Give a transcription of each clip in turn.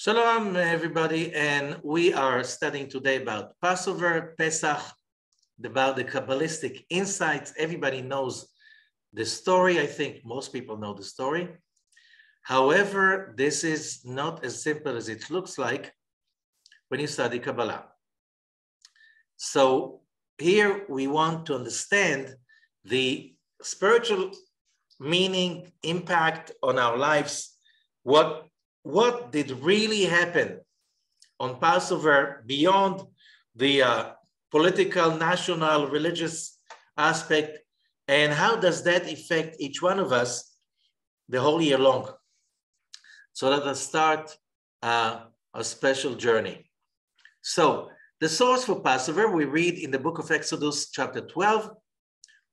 Shalom, everybody, and we are studying today about Passover, Pesach, about the Kabbalistic insights. Everybody knows the story. I think most people know the story. However, this is not as simple as it looks like when you study Kabbalah. So here we want to understand the spiritual meaning, impact on our lives, what did really happen on Passover beyond the political, national, religious aspect, and how does that affect each one of us the whole year long? So let us start a special journey. So the source for Passover, we read in the book of Exodus, chapter 12,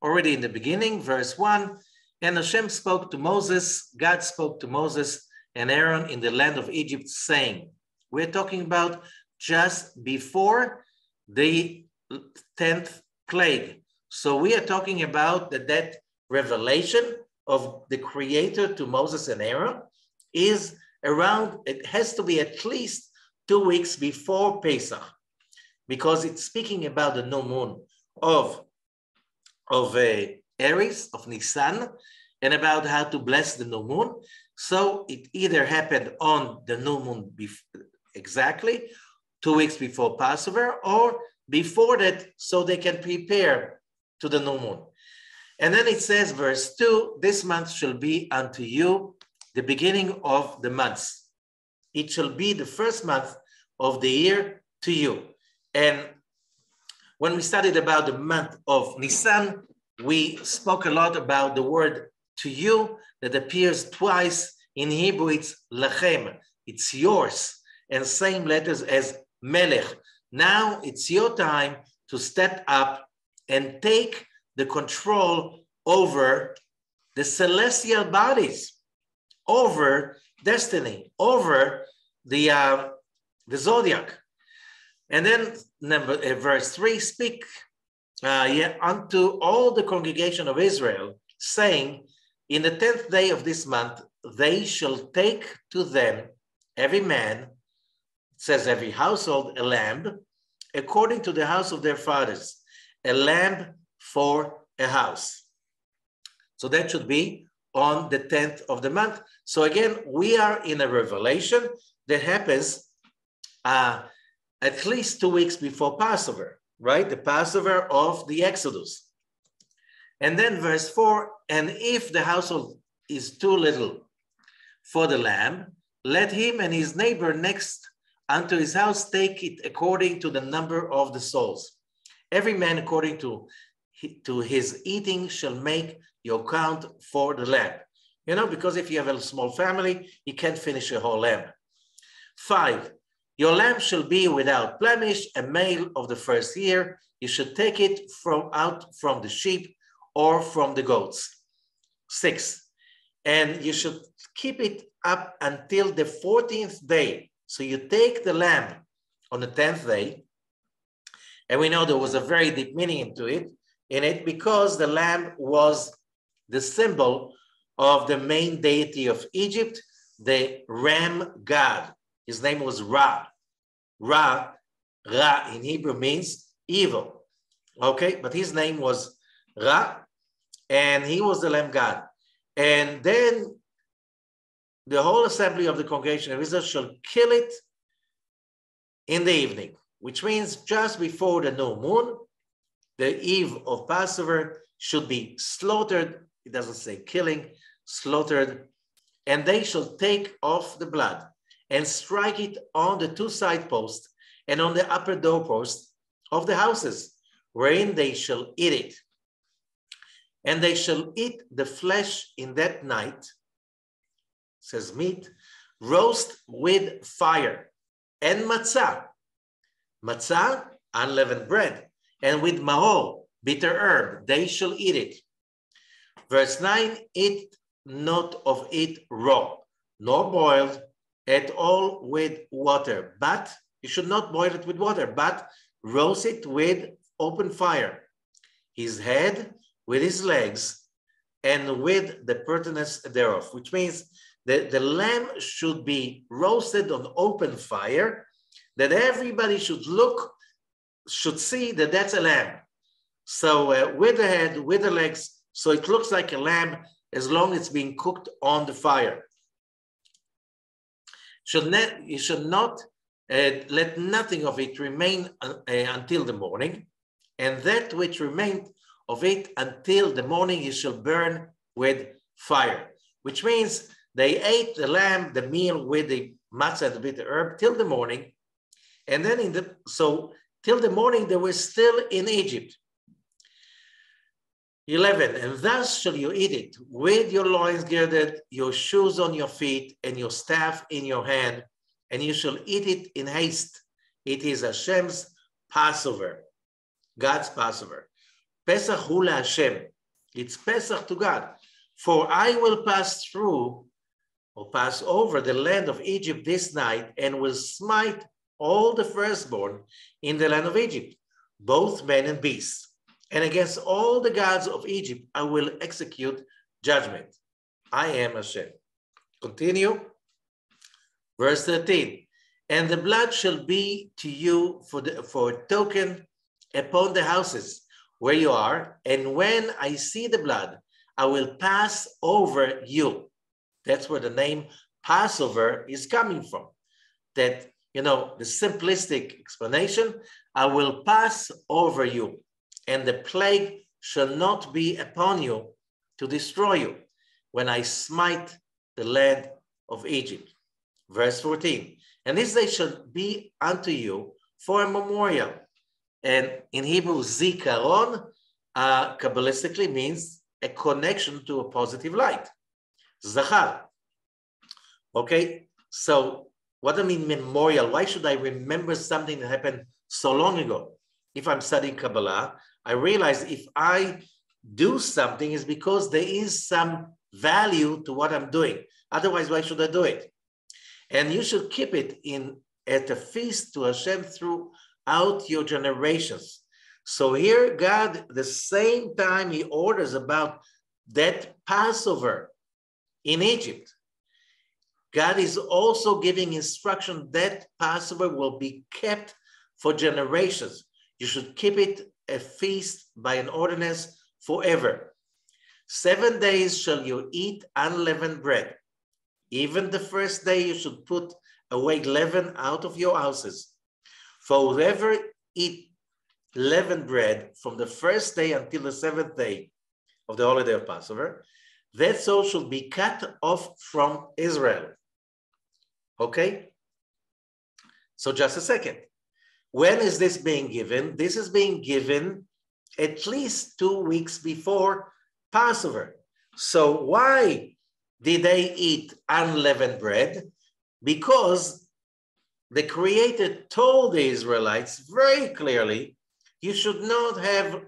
already in the beginning, verse 1, and Hashem spoke to Moses, God spoke to Moses and Aaron in the land of Egypt, saying, we're talking about just before the 10th plague. So we are talking about that revelation of the Creator to Moses and Aaron is around, it has to be at least 2 weeks before Pesach, because it's speaking about the new moon of Aries, of Nisan, and about how to bless the new moon. So it either happened on the new moon exactly 2 weeks before Passover, or before that, so they can prepare to the new moon. And then it says, verse 2, this month shall be unto you the beginning of the months. It shall be the first month of the year to you. And when we studied about the month of Nisan, we spoke a lot about the word to you that appears twice in Hebrew. It's lachem, it's yours, and same letters as melech. Now it's your time to step up and take the control over the celestial bodies, over destiny, over the zodiac. And then verse 3, speak unto all the congregation of Israel, saying, in the 10th day of this month, they shall take to them, every man, it says every household, a lamb, according to the house of their fathers, a lamb for a house. So that should be on the 10th of the month. So again, we are in a revelation that happens at least 2 weeks before Passover, right? The Passover of the Exodus. And then verse 4, and if the household is too little for the lamb, let him and his neighbor next unto his house take it according to the number of the souls. Every man according to his eating shall make your count for the lamb. You know, because if you have a small family, you can't finish a whole lamb. 5, your lamb shall be without blemish, a male of the first year. You should take it out from the sheep or from the goats. 6, and you should keep it up until the 14th day. So you take the lamb on the 10th day, and we know there was a very deep meaning in it because the lamb was the symbol of the main deity of Egypt, the ram god. His name was Ra. Ra in Hebrew means evil. Okay, but his name was Ra, and he was the lamb god. And then the whole assembly of the congregation of Israel shall kill it in the evening, which means just before the new moon, the eve of Passover should be slaughtered. It doesn't say killing, slaughtered. And they shall take off the blood and strike it on the 2 side posts and on the upper doorpost of the houses, wherein they shall eat it. And they shall eat the flesh in that night, says meat, roast with fire, and matzah, unleavened bread, and with mahor, bitter herb, they shall eat it. Verse 9, eat not of it raw, nor boiled at all with water, but you should not boil it with water, but roast it with open fire, his head with his legs, and with the pertinence thereof, which means the lamb should be roasted on open fire, that everybody should see that that's a lamb. So with the head, with the legs, so it looks like a lamb as long as it's being cooked on the fire. You should not let nothing of it remain until the morning, and that which remained of it until the morning you shall burn with fire, which means they ate the lamb, the meal with the matzah and the bitter herb till the morning, and then till the morning they were still in Egypt. 11, and thus shall you eat it, with your loins girded, your shoes on your feet, and your staff in your hand, and you shall eat it in haste. It is Hashem's Passover, God's Passover. Pesach hu Hashem. It's Pesach to God. For I will pass through, or pass over the land of Egypt this night, and will smite all the firstborn in the land of Egypt, both men and beasts. And against all the gods of Egypt, I will execute judgment. I am Hashem. Continue. Verse 13. And the blood shall be to you for a token upon the houses where you are. And when I see the blood, I will pass over you. That's where the name Passover is coming from. That, the simplistic explanation, I will pass over you. And the plague shall not be upon you to destroy you when I smite the land of Egypt. Verse 14, and this day shall be unto you for a memorial. And in Hebrew, zikaron, Kabbalistically means a connection to a positive light. Zachar. Okay, so what do I mean memorial? Why should I remember something that happened so long ago? If I'm studying Kabbalah, I realize if I do something, it's because there is some value to what I'm doing. Otherwise, why should I do it? And you should keep it at a feast to Hashem throughout your generations. So here, God, the same time he orders about that Passover in Egypt, God is also giving instruction that Passover will be kept for generations. You should keep it a feast by an ordinance forever. 7 days shall you eat unleavened bread. Even the first day you should put away leaven out of your houses. For whoever eat leavened bread from the first day until the 7th day of the holiday of Passover, that soul should be cut off from Israel. Okay? So just a second. When is this being given? This is being given at least 2 weeks before Passover. So why did they eat unleavened bread? Because the Creator told the Israelites very clearly, you should not have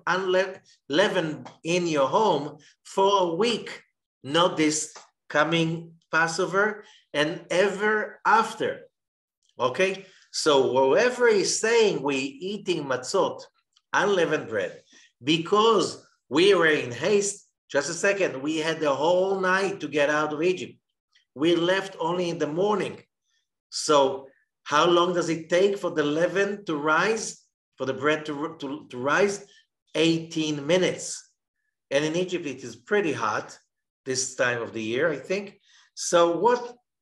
leaven in your home for a week, not this coming Passover and ever after. Okay? So whoever is saying we eating matzot, unleavened bread, because we were in haste, just a second, we had the whole night to get out of Egypt. We left only in the morning. So how long does it take for the leaven to rise, for the bread to rise? 18 minutes. And in Egypt, it is pretty hot this time of the year, I think. So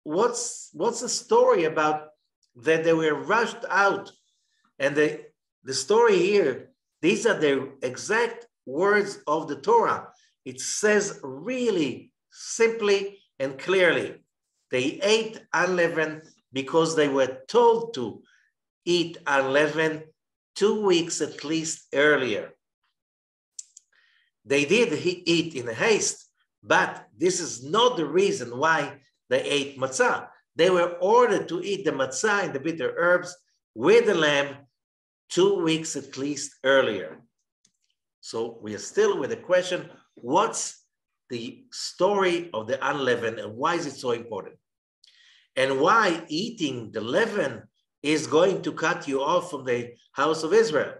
what's the story about that they were rushed out? And the story here, these are the exact words of the Torah. It says really simply and clearly, they ate unleavened because they were told to eat unleavened 2 weeks at least earlier. They did eat in haste, but this is not the reason why they ate matzah. They were ordered to eat the matzah and the bitter herbs with the lamb 2 weeks at least earlier. So we are still with the question, what's the story of the unleavened and why is it so important? And why eating the leaven is going to cut you off from the house of Israel?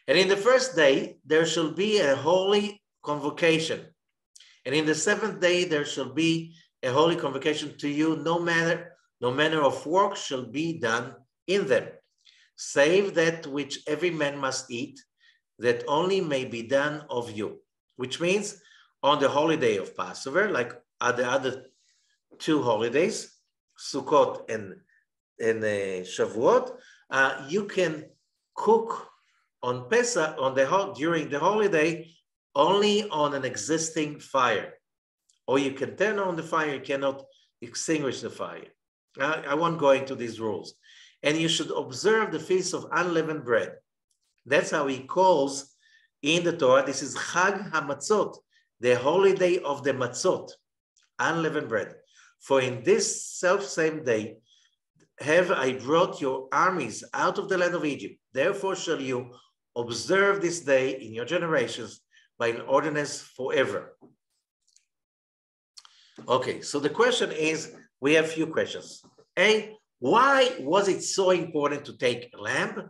And in the first day, there shall be a holy convocation. And in the 7th day, there shall be a holy convocation to you, no manner of work shall be done in them, save that which every man must eat, that only may be done of you. Which means on the holiday of Passover, like at the other two holidays, Sukkot and Shavuot, you can cook on Pesach during the holiday only on an existing fire, or you can turn on the fire. You cannot extinguish the fire. I won't go into these rules. And you should observe the feast of unleavened bread. That's how he calls in the Torah. This is Chag HaMatzot, the holiday of the matzot, unleavened bread. For in this self-same day have I brought your armies out of the land of Egypt. Therefore shall you observe this day in your generations by an ordinance forever. Okay, so the question is, we have a few questions. A, why was it so important to take a lamb?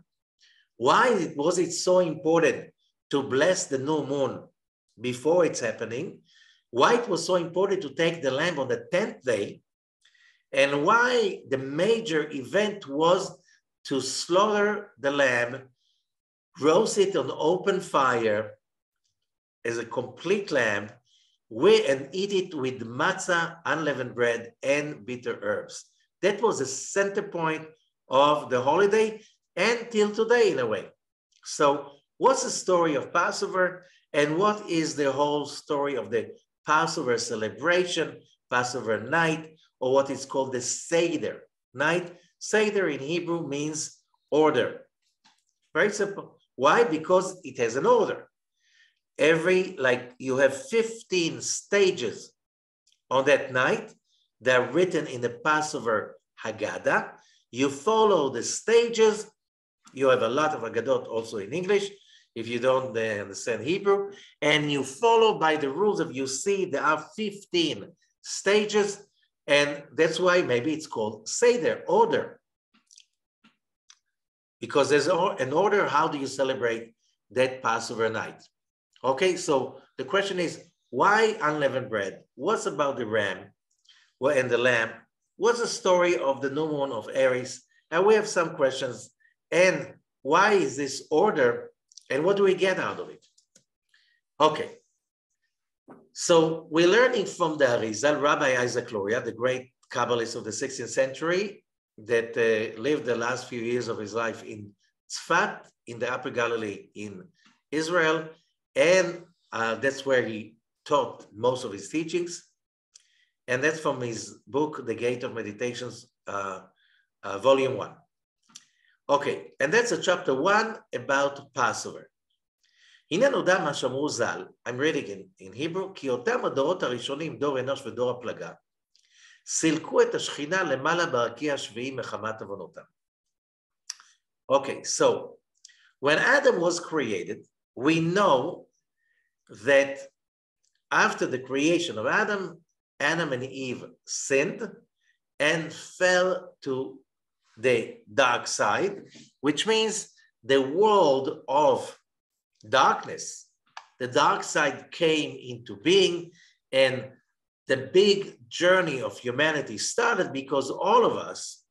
Why was it so important to bless the new moon before it's happening? Why it was so important to take the lamb on the 10th day? And why the major event was to slaughter the lamb, roast it on open fire as a complete lamb, and eat it with matzah, unleavened bread, and bitter herbs. That was the center point of the holiday, and till today in a way. So what's the story of Passover, and what is the whole story of the Passover celebration, Passover night, or what is called the Seder night? Seder in Hebrew means order. Very simple. Why? Because it has an order. You have 15 stages on that night. They're written in the Passover Haggadah. You follow the stages. You have a lot of Haggadot also in English, if you don't understand Hebrew. And you follow by the rules of, you see, there are 15 stages. And that's why maybe it's called Seder, order. Because there's an order. How do you celebrate that Passover night? Okay, so the question is, why unleavened bread? What's about the ram and the lamb? What's the story of the new moon of Aries? And we have some questions. And why is this order? And what do we get out of it? Okay, so we're learning from the Arizal, Rabbi Isaac Luria, the great Kabbalist of the 16th century that lived the last few years of his life in Tzfat, in the Upper Galilee in Israel. And that's where he taught most of his teachings. And that's from his book, The Gate of Meditations, Volume 1. Okay, and that's a chapter 1 about Passover. הנה נודע מה שאמרו ז"ל, I'm reading in Hebrew, כי אותם הדורות הראשונים, דור אנוש ודור הפלגה, סילקו את השכינה למעלה ברקיע השביעי מחמת עוונותם. Okay, so when Adam was created, we know that after the creation of Adam and Eve sinned and fell to the dark side, which means the world of darkness, the dark side came into being, and the big journey of humanity started because all of us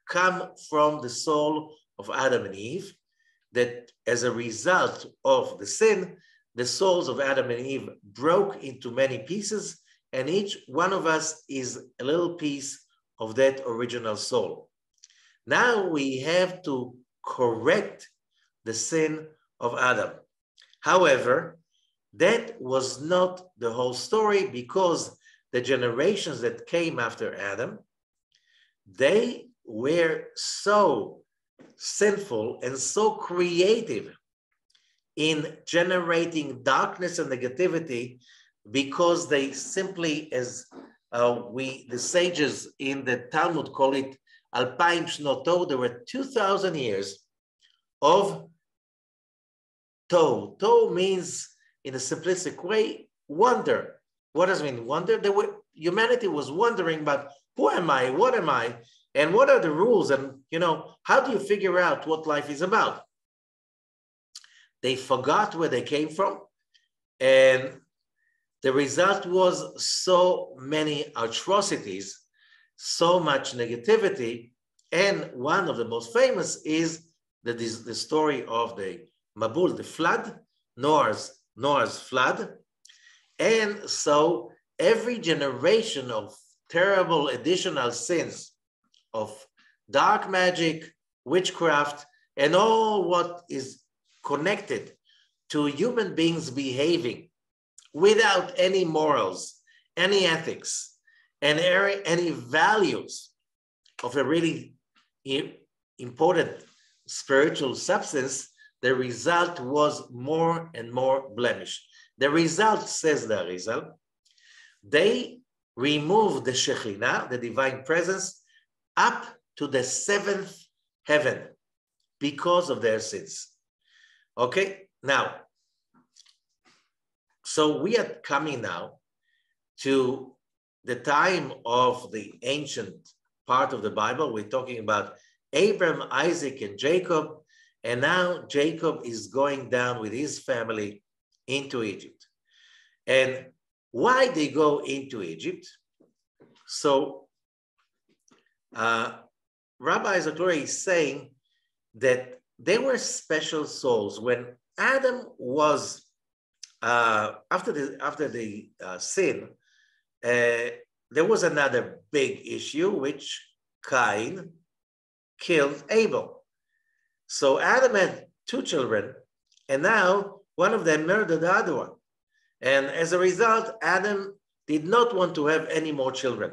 come from the soul of Adam and Eve, that as a result of the sin, the souls of Adam and Eve broke into many pieces, and each one of us is a little piece of that original soul. Now we have to correct the sin of Adam. However, that was not the whole story, because the generations that came after Adam, they were so sinful and so creative in generating darkness and negativity, because they simply, as the sages in the Talmud call it, Alpaim Shnoto, there were 2,000 years of Toh. Toh means, in a simplistic way, wonder. What does it mean, wonder? Humanity was wondering about, who am I, what am I, and what are the rules, and how do you figure out what life is about? They forgot where they came from, and the result was so many atrocities, so much negativity, and one of the most famous is the story of the Mabul, the flood, Noah's flood. And so every generation of terrible additional sins of dark magic, witchcraft, and all what is connected to human beings behaving without any morals, any ethics, and any values of a really important spiritual substance, the result was more and more blemish. The result, says the Arizal, they removed the Shekhinah, the divine presence, up to the seventh heaven because of their sins. Okay, now, so we are coming now to the time of the ancient part of the Bible. We're talking about Abraham, Isaac, and Jacob. And now Jacob is going down with his family into Egypt. And why they go into Egypt? So Rabbi Zakhlori is saying that they were special souls. When Adam was, after the sin, there was another big issue, which Cain killed Abel. So Adam had two children, and now one of them murdered the other one. And as a result, Adam did not want to have any more children.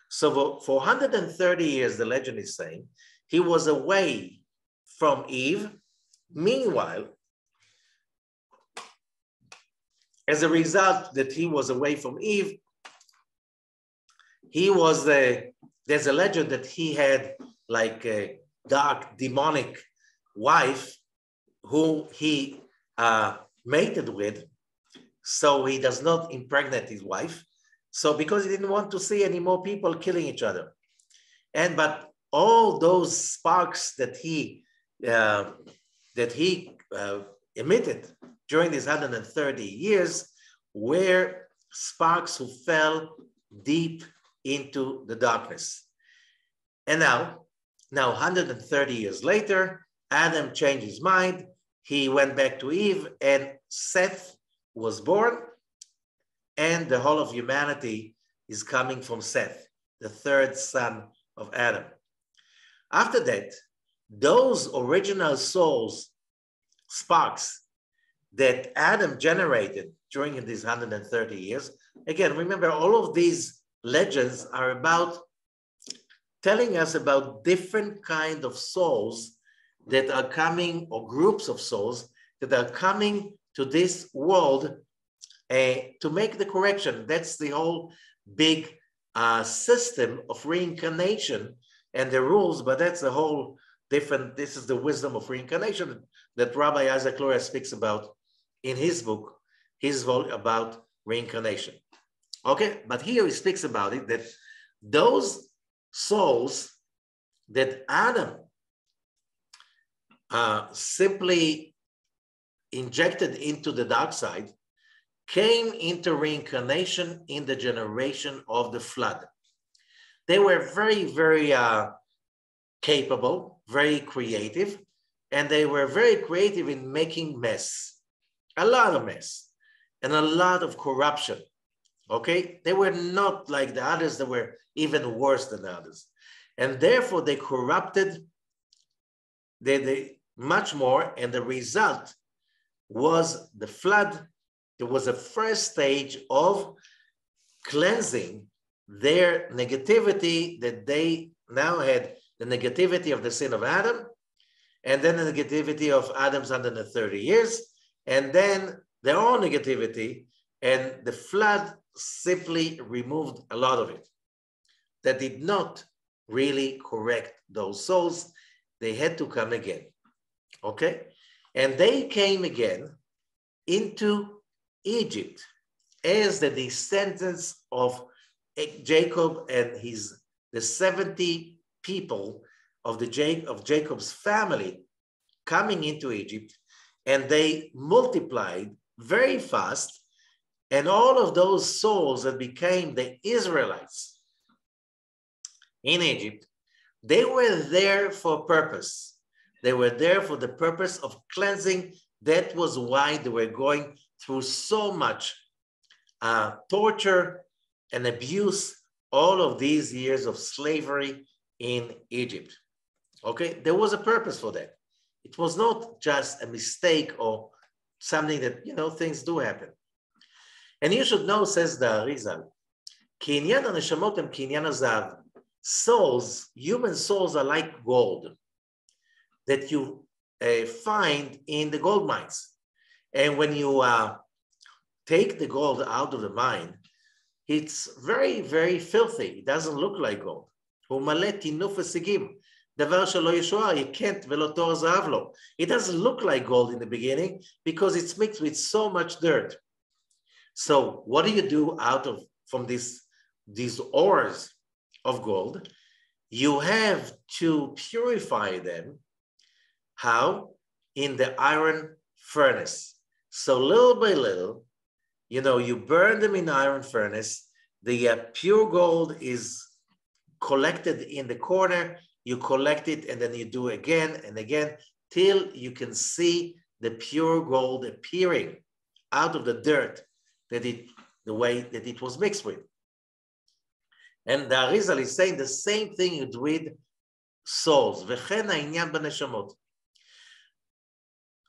So for 130 years, the legend is saying, he was away from Eve. Meanwhile, as a result that he was away from Eve, there's a legend that he had like a dark demonic wife who he mated with, so he does not impregnate his wife. So because he didn't want to see any more people killing each other. But all those sparks that he emitted during these 130 years were sparks who fell deep into the darkness. And now 130 years later, Adam changed his mind. He went back to Eve, and Seth was born, and the whole of humanity is coming from Seth, the third son of Adam. After that, those original souls, sparks that Adam generated during these 130 years, again, remember, all of these legends are about telling us about different kind of souls that are coming, or groups of souls that are coming to this world to make the correction. That's the whole big system of reincarnation and the rules, but that's a whole different, this is the wisdom of reincarnation that Rabbi Isaac Luria speaks about in his book, about reincarnation. Okay, but here he speaks about it, that those souls that Adam simply injected into the dark side came into reincarnation in the generation of the flood. They were very, very capable, very creative, and they were very creative in making mess, a lot of mess, and a lot of corruption, okay? They were not like the others, they were even worse than the others. And therefore they corrupted they much more, and the result was the flood. It was a first stage of cleansing their negativity, that they now had the negativity of the sin of Adam, and then the negativity of Adam's 130 years, and then their own negativity, and the flood simply removed a lot of it. That did not really correct those souls. They had to come again, okay? And they came again into Egypt as the descendants of Jacob and the 70 people of Jacob's family coming into Egypt, and they multiplied very fast, And all of those souls that became the Israelites in Egypt, they were there for a purpose. They were there for the purpose of cleansing. That was why they were going through so much torture and abuse, all of these years of slavery in Egypt. Okay, there was a purpose for that. It was not just a mistake or something that, things do happen. And you should know, says the Arizal, Kinyan HaNeshamot and Kinyan HaZahav. Souls, human souls are like gold that you find in the gold mines. And when you take the gold out of the mine, it's very, very filthy. It doesn't look like gold. You can't, it doesn't look like gold in the beginning because it's mixed with so much dirt. So what do you do from these ores of gold? You have to purify them. How? In the iron furnace. So little by little, you burn them in the iron furnace. The pure gold is collected in the corner. You collect it and then you do again and again till you can see the pure gold appearing out of the dirt the way that it was mixed with. And the Arizal is saying the same thing with souls. וכן העניין בנשמות.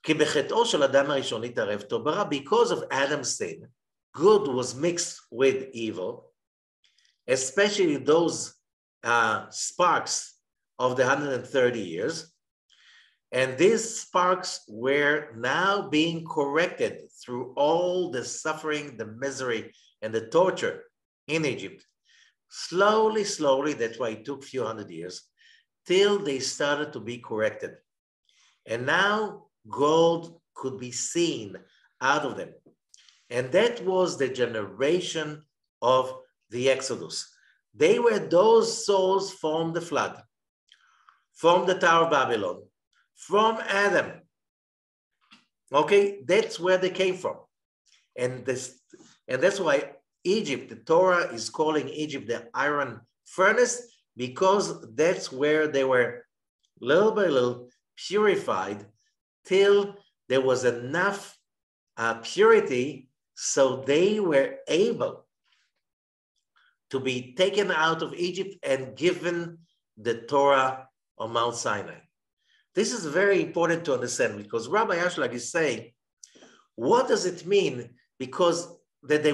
כי בחטאו של אדם הראשון התערב טוב ברע. Because of Adam's sin, good was mixed with evil, especially those sparks of the 130 years. And these sparks were now being corrected through all the suffering, the misery, and the torture in Egypt. Slowly, slowly, that's why it took a few hundred years, till they started to be corrected. And now gold could be seen out of them. And that was the generation of the Exodus. They were those souls from the flood, from the Tower of Babylon, from Adam. Okay, that's where they came from. And that's why Egypt, the Torah is calling Egypt the iron furnace, because that's where they were little by little purified till there was enough purity so they were able to be taken out of Egypt and given the Torah on Mount Sinai. This is very important to understand because Rabbi Ashlag is saying, what does it mean? Because that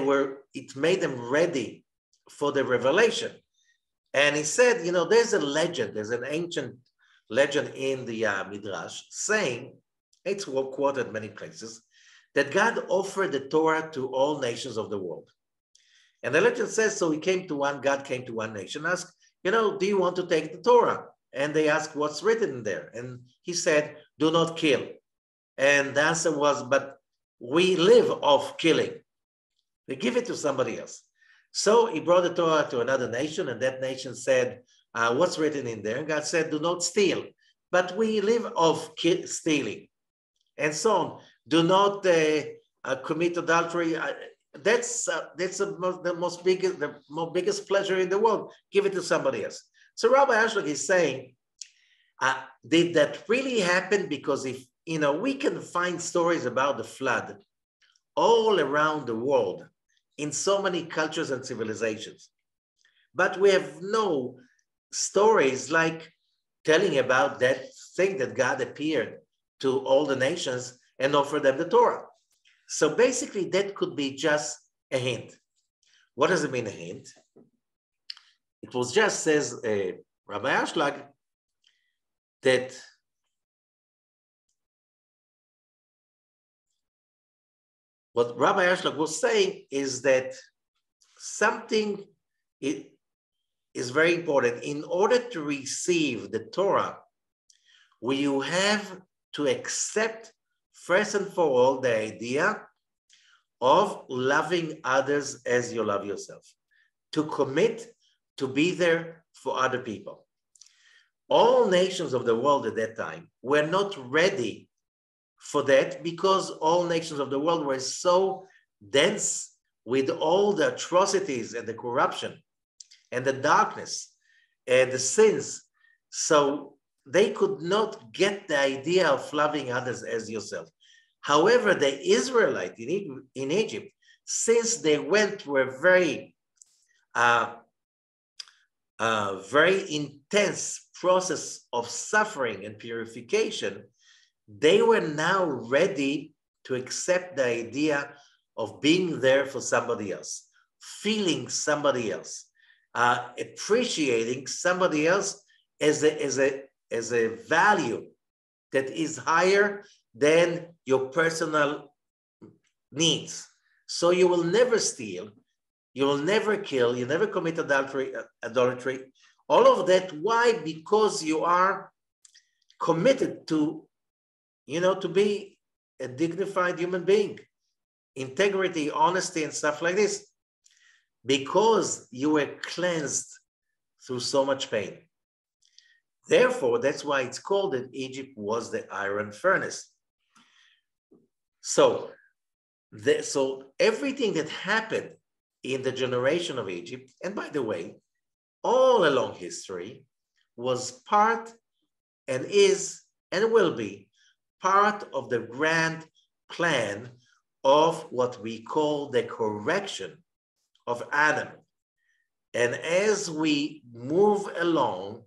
it made them ready for the revelation. And he said, there's a legend, there's an ancient legend in the Midrash saying, it's quoted many places, that God offered the Torah to all nations of the world. And the legend says, so God came to one nation, asked, do you want to take the Torah? And they asked, what's written in there? And he said, do not kill. And the answer was, but we live off killing. They give it to somebody else. So he brought the Torah to another nation, and that nation said, what's written in there? And God said, do not steal. But we live off stealing. And so on. Do not commit adultery. That's the biggest pleasure in the world. Give it to somebody else. So Rabbi Ashlag is saying, did that really happen? Because if, we can find stories about the flood all around the world in so many cultures and civilizations. But we have no stories like telling about that thing that God appeared to all the nations and offered them the Torah. So basically that could be just a hint. What does it mean, a hint? It was just, says Rabbi Ashlag, that what Rabbi Ashlag was saying is that something is very important. In order to receive the Torah, you have to accept first and for all the idea of loving others as you love yourself, to commit to be there for other people. All nations of the world at that time were not ready for that because all nations of the world were so dense with all the atrocities and the corruption and the darkness and the sins. So they could not get the idea of loving others as yourself. However, the Israelite in Egypt, since they went through a very intense process of suffering and purification, they were now ready to accept the idea of being there for somebody else, feeling somebody else, appreciating somebody else as a value that is higher than your personal needs. So you will never steal, you will never kill, you never commit adultery. All of that, why? Because you are committed to, to be a dignified human being, integrity, honesty, and stuff like this, because you were cleansed through so much pain. Therefore, that's why it's called that Egypt was the iron furnace. So everything that happened in the generation of Egypt, and by the way, all along history, was part and is and will be part of the grand plan of what we call the correction of Adam. And as we move along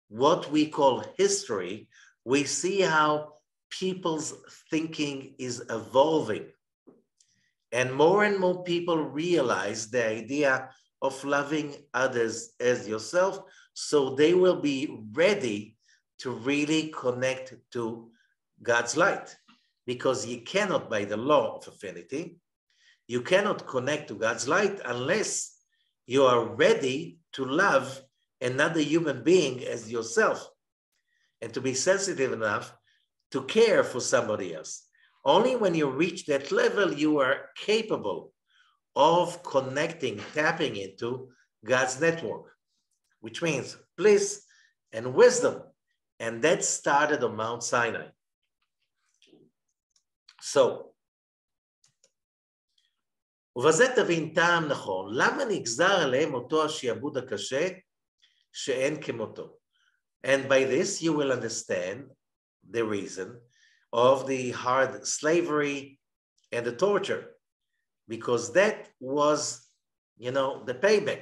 what we call history, we see how people's thinking is evolving. And more people realize the idea of loving others as yourself, so they will be ready to really connect to God's light. Because you cannot, by the law of affinity, you cannot connect to God's light unless you are ready to love another human being as yourself and to be sensitive enough to care for somebody else. Only when you reach that level, you are capable of connecting, tapping into God's network, which means bliss and wisdom. And that started on Mount Sinai. So, ובזה תבין טעם נכון, למה נגזר עליהם אותו השעבוד הקשה שאין כמותו? And by this you will understand the reason of the hard slavery and the torture, because that was, the payback.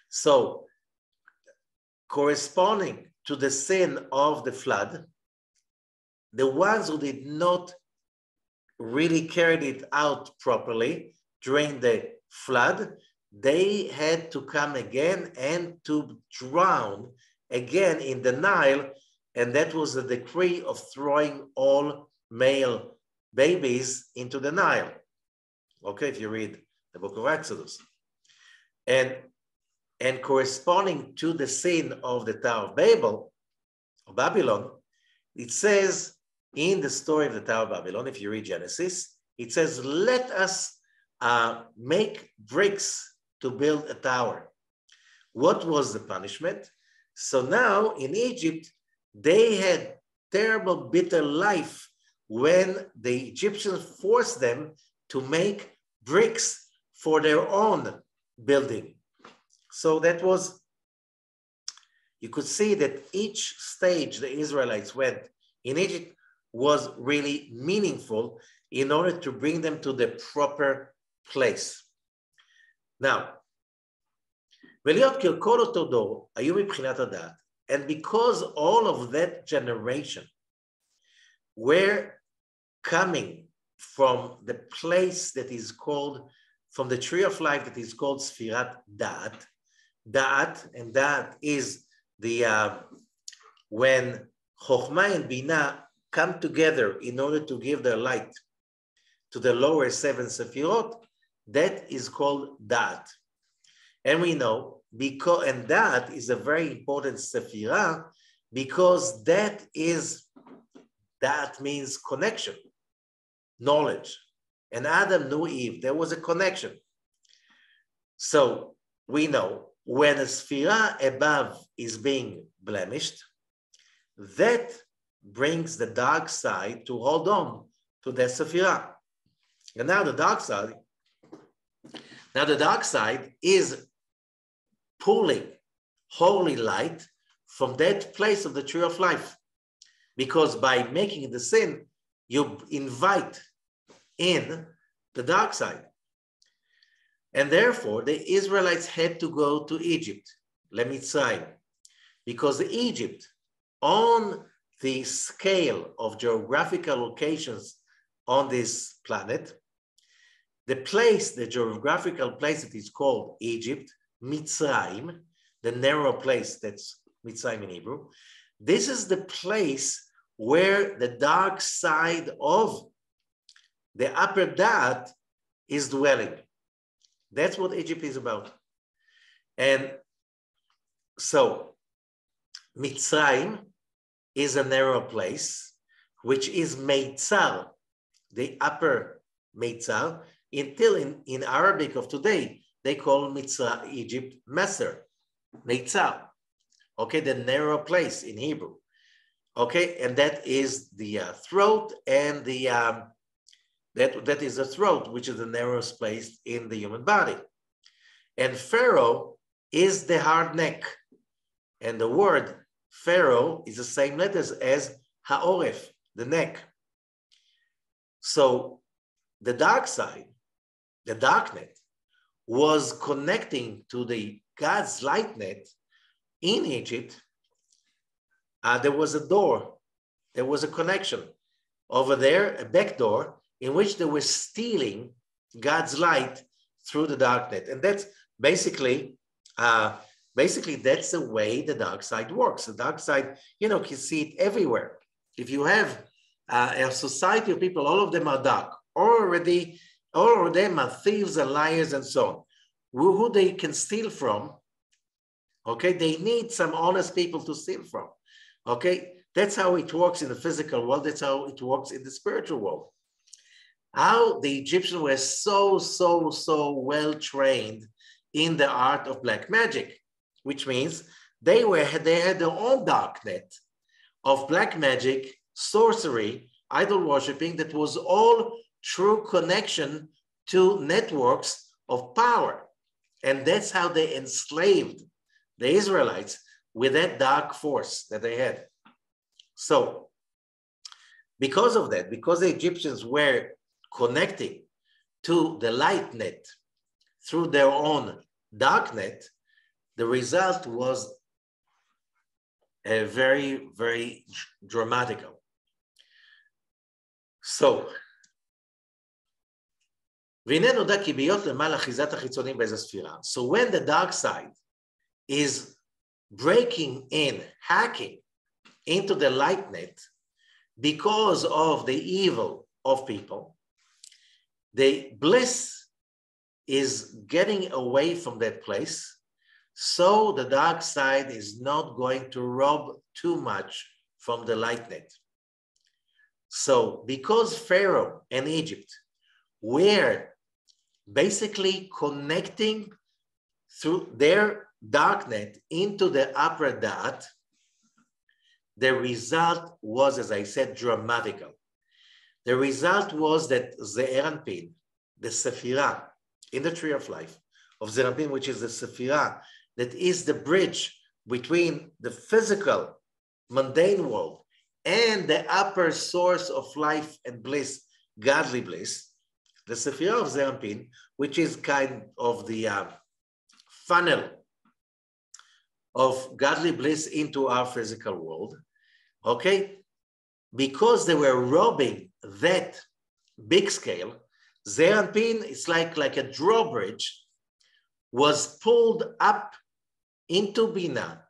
So, corresponding to the sin of the flood, the ones who did not really carried it out properly during the flood, they had to come again and to drown again in the Nile, and that was the decree of throwing all male babies into the Nile. Okay, if you read the book of Exodus. And corresponding to the sin of the Tower of Babel, or Babylon, it says in the story of the Tower of Babylon, if you read Genesis, it says, let us make bricks to build a tower. What was the punishment? So now in Egypt, they had terrible, bitter life when the Egyptians forced them to make bricks for their own building. So that was, you could see that each stage the Israelites went in Egypt was really meaningful in order to bring them to the proper place. Now, ולהיות ככל אותו דור היו מבחינת הדעת, and because all of that generation were coming from the place that is called, from the tree of life that is called Sfirat Da'at. Da'at, and Da'at is the, when Chokhmah and Binah come together in order to give their light to the lower seven Sefirot, that is called Da'at. And we know, because, and that is a very important Sephirah, because that means connection, knowledge. And Adam knew Eve, there was a connection. So we know when a Sephirah above is being blemished, that brings the dark side to hold on to that Sephirah. And now the dark side Now the dark side is pulling holy light from that place of the tree of life. Because by making the sin, you invite in the dark side. And therefore, the Israelites had to go to Egypt, Lemitzrayim, because Egypt, on the scale of geographical locations on this planet, the geographical place that is called Egypt, Mitzrayim, the narrow place that's Mitzrayim in Hebrew, this is the place where the dark side of the upper da'at is dwelling. That's what Egypt is about. And so Mitzrayim is a narrow place, which is Meitzar, the upper Meitzar, until in Arabic of today, they call Egypt Messer, Meitzar. Okay, the narrow place in Hebrew. Okay, and that is the throat, and the that is the throat, which is the narrowest place in the human body. And Pharaoh is the hard neck. And the word Pharaoh is the same letters as Ha'oref, the neck. So the dark side, the darknet, was connecting to the God's light net in Egypt. There was a door, there was a connection over there, a back door, in which they were stealing God's light through the darknet. And that's basically that's the way the dark side works. The dark side, you know, can see it everywhere. If you have a society of people, all of them are dark, already, all of them are thieves and liars and so on. Who they can steal from, okay? They need some honest people to steal from, okay? That's how it works in the physical world. That's how it works in the spiritual world. How the Egyptians were so well trained in the art of black magic, which means they had their own dark net of black magic, sorcery, idol worshiping, that was all through connection to networks of power. And that's how they enslaved the Israelites with that dark force that they had. So because of that, because the Egyptians were connecting to the light net through their own dark net, the result was a very, very dramatical. So, so when the dark side is breaking in, hacking into the light net because of the evil of people, the bliss is getting away from that place, so the dark side is not going to rob too much from the light net. So because Pharaoh and Egypt were basically connecting through their dark net into the upper da'at, the result was, as I said, dramatical. The result was that Ze'er Anpin, the Sephirah in the tree of life of Ze'er Anpin, which is the Sephirah that is the bridge between the physical, mundane world and the upper source of life and bliss, godly bliss, the Sephirah of Ze'er Anpin, which is kind of the funnel of godly bliss into our physical world, okay? Because they were robbing that big scale, Ze'er Anpin, it's like a drawbridge, was pulled up into Bina,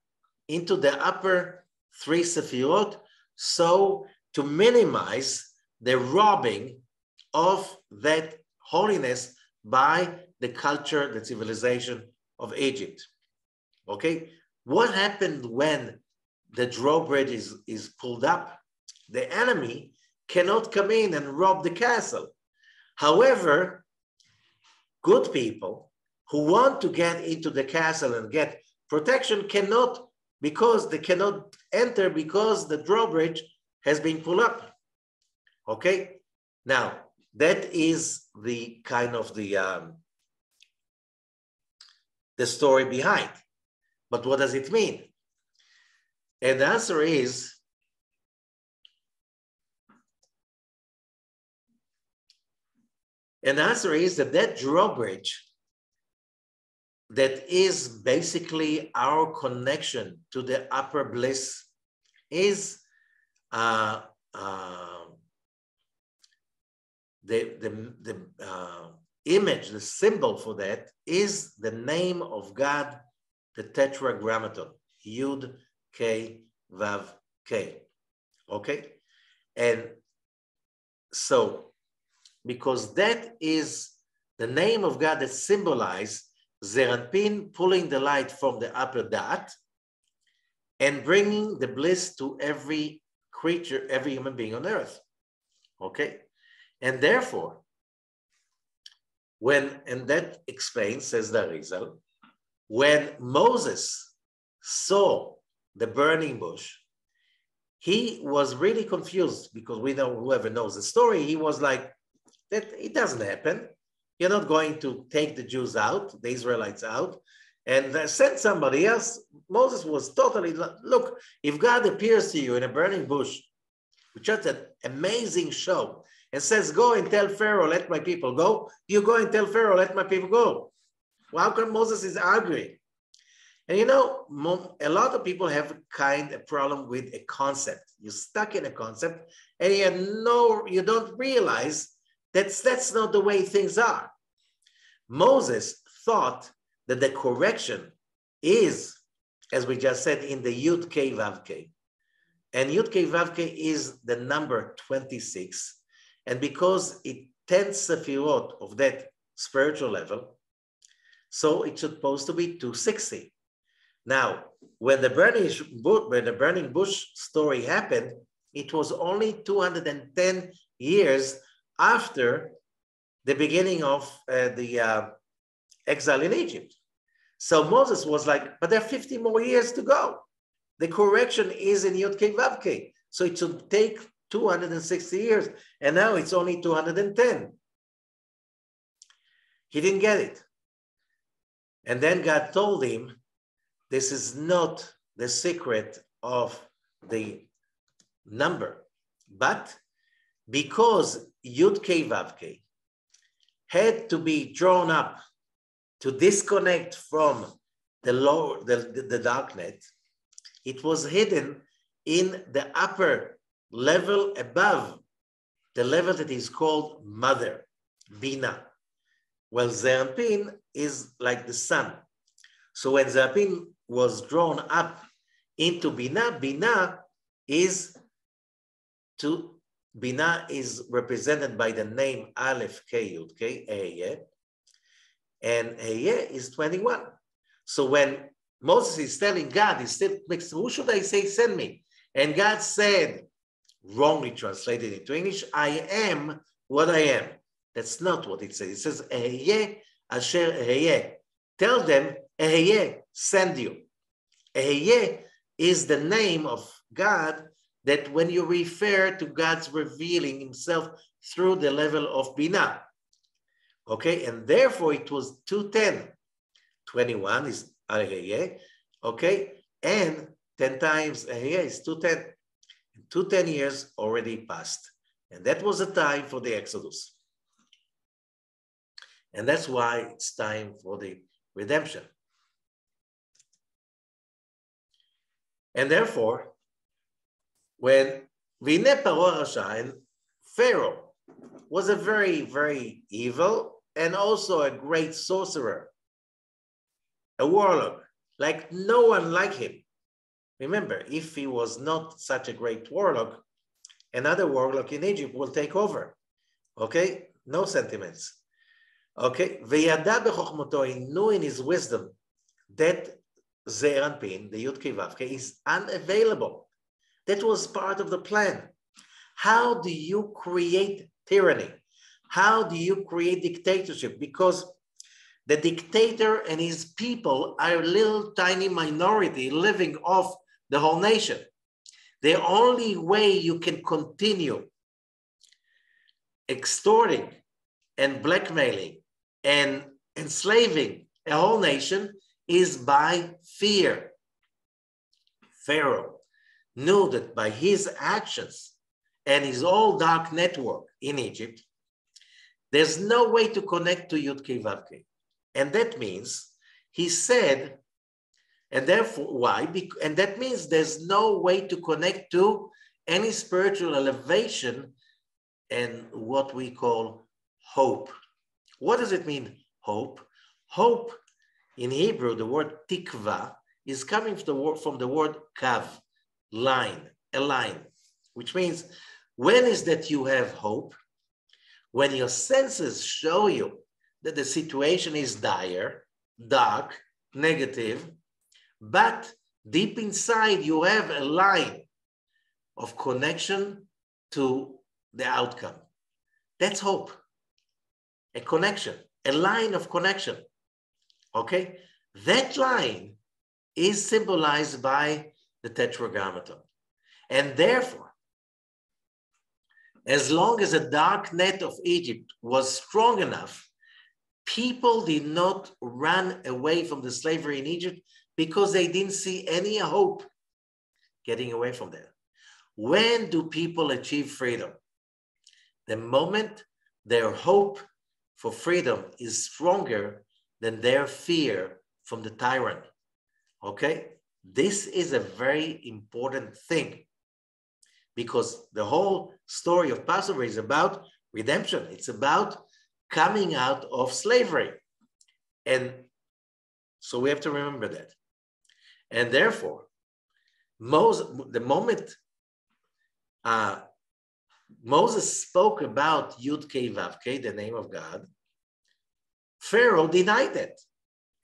into the upper three Sephirot, so to minimize the robbing of that holiness by the culture, the civilization of Egypt. Okay, what happened when the drawbridge is pulled up? The enemy cannot come in and rob the castle. However, good people who want to get into the castle and get protection cannot, because they cannot enter because the drawbridge has been pulled up. Okay, now that is the kind of the the story behind. But what does it mean? And the answer is, that drawbridge that is basically our connection to the upper bliss is the image, the symbol for that is the name of God, the tetragrammaton, Yud, K, Vav, K. Okay? And so, because that is the name of God that symbolizes Zeir Anpin pulling the light from the upper dot and bringing the bliss to every creature, every human being on earth. Okay? And therefore, and that explains, says the Arizal, when Moses saw the burning bush, he was really confused, because we know, whoever knows the story, he was like, that it doesn't happen. You're not going to take the Jews out, the Israelites out, and send somebody else. Moses was totally, look, if God appears to you in a burning bush, which is an amazing show, and says, go and tell Pharaoh, let my people go, you go and tell Pharaoh, let my people go. Well, how come Moses is arguing? And you know, a lot of people have a problem with a concept. You're stuck in a concept, and you don't realize that's not the way things are. Moses thought that the correction is, as we just said, in the Yud K Vav K. And Yud K Vav K is the number 26. And because it 10 sefirot of that spiritual level, so it's supposed to be 260. Now, when the burning bush story happened, it was only 210 years after the beginning of the exile in Egypt. So Moses was like, but there are 50 more years to go. The correction is in Yud K Vav K. So it should take 260 years, and now it's only 210. He didn't get it. And then God told him, this is not the secret of the number, but because Yud K Vav K had to be drawn up to disconnect from the darknet, it was hidden in the upper level above the level that is called mother, Bina. Well, Zeir Anpin is like the sun. So when Zeir Anpin was drawn up into Bina, Bina is represented by the name Aleph K Yud K, Ehye, and Ehye is 21. So when Moses is telling God, he still makes, who should I say send me? And God said, wrongly translated into English, I am what I am. That's not what it says. It says, Ehye asher Ehye. Tell them, Ehye, send you. Ehye is the name of God that when you refer to God's revealing himself through the level of Binah. Okay, and therefore it was 210. 21 is Ehye, okay, and 10 times Ehye is 210. 210 years already passed. And that was the time for the Exodus. And that's why it's time for the redemption. And therefore, when Vine Paro Rasha, and Pharaoh was a very, very evil and also a great sorcerer, a warlock, like no one like him. Remember, if he was not such a great warlock, another warlock in Egypt will take over. Okay? No sentiments. Okay? V'yada b'chokhmato, he knew in his wisdom that Zeir Anpin, the Yud K Vav K, is unavailable. That was part of the plan. How do you create tyranny? How do you create dictatorship? Because the dictator and his people are a little tiny minority living off the whole nation. The only way you can continue extorting and blackmailing and enslaving a whole nation is by fear. Pharaoh knew that by his actions and his all dark network in Egypt, there's no way to connect to Youdkevitch. And that means, he said, and therefore, why? And that means there's no way to connect to any spiritual elevation and what we call hope. What does it mean, hope? Hope in Hebrew, the word tikva, is coming from the word kav, line, a line, which means when is that you have hope? When your senses show you that the situation is dire, dark, negative, but deep inside you have a line of connection to the outcome. That's hope. A connection, a line of connection. Okay? That line is symbolized by the Tetragrammaton. And therefore, as long as the dark net of Egypt was strong enough, people did not run away from the slavery in Egypt because they didn't see any hope getting away from there. When do people achieve freedom? The moment their hope for freedom is stronger than their fear from the tyrant. Okay? This is a very important thing because the whole story of Passover is about redemption. It's about coming out of slavery. And so we have to remember that. And therefore, the moment Moses spoke about Youdkevitch, the name of God, Pharaoh denied it.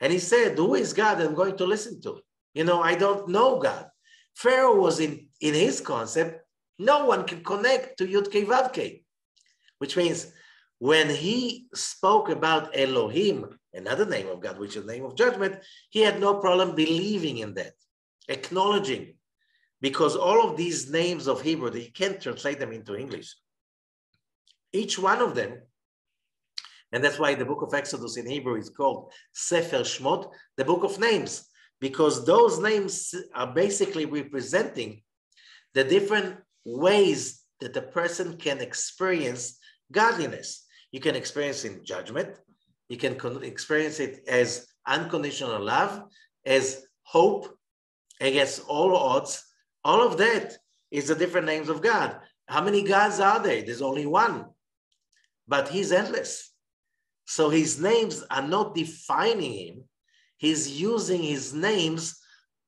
And he said, who is God I'm going to listen to? You know, I don't know God. Pharaoh was in his concept, no one can connect to Youdkevitch, which means when he spoke about Elohim, another name of God, which is the name of judgment, he had no problem believing in that, acknowledging, because all of these names of Hebrew, you can't translate them into English. Each one of them, and that's why the book of Exodus in Hebrew is called Sefer Shmot, the book of names, because those names are basically representing the different ways that a person can experience godliness. You can experience it in judgment. You can experience it as unconditional love, as hope against all odds. All of that is the different names of God. How many gods are there? There's only one, but he's endless. So his names are not defining him. He's using his names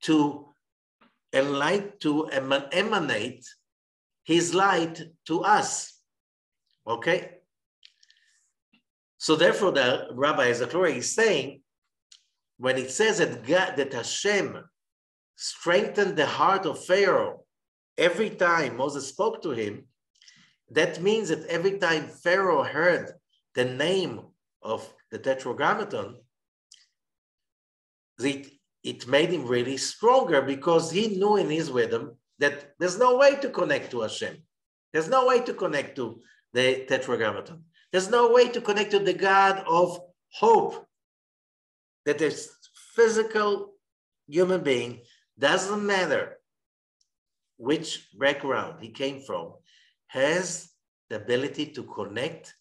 to emanate his light to us. Okay? So therefore, the Rabbi Zakhlori is saying, when it says that God, that Hashem strengthened the heart of Pharaoh every time Moses spoke to him, that means that every time Pharaoh heard the name of the Tetragrammaton, it made him really stronger because he knew in his wisdom that there's no way to connect to Hashem. There's no way to connect to the Tetragrammaton. There's no way to connect to the God of hope. That this physical human being, doesn't matter which background he came from, has the ability to connect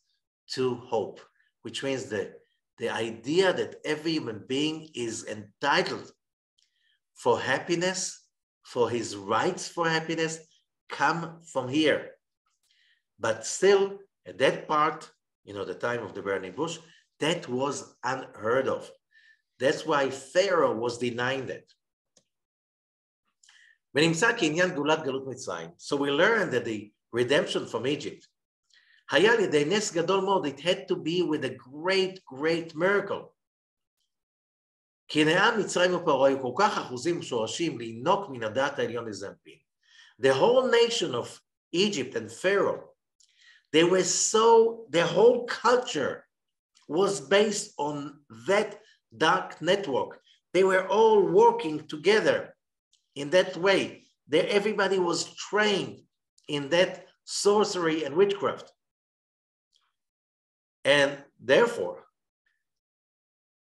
to hope, which means the idea that every human being is entitled for happiness, for his rights for happiness, come from here. But still, at that part, you know, the time of the burning bush, that was unheard of. That's why Pharaoh was denying that. So we learned that the redemption from Egypt, it had to be with a great, great miracle. The whole nation of Egypt and Pharaoh, they were so, their whole culture was based on that dark network. They were all working together in that way. Everybody was trained in that sorcery and witchcraft. And therefore,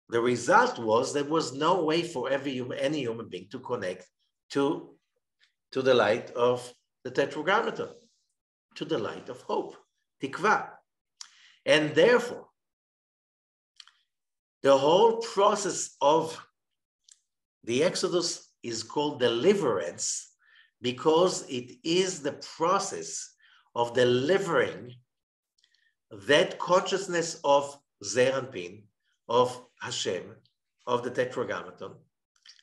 the result was there was no way for any human being to connect to the light of the Tetragrammaton, to the light of hope, tikva. And therefore, the whole process of the Exodus is called deliverance because it is the process of delivering that consciousness of Zeir Anpin, of Hashem, of the Tetragrammaton,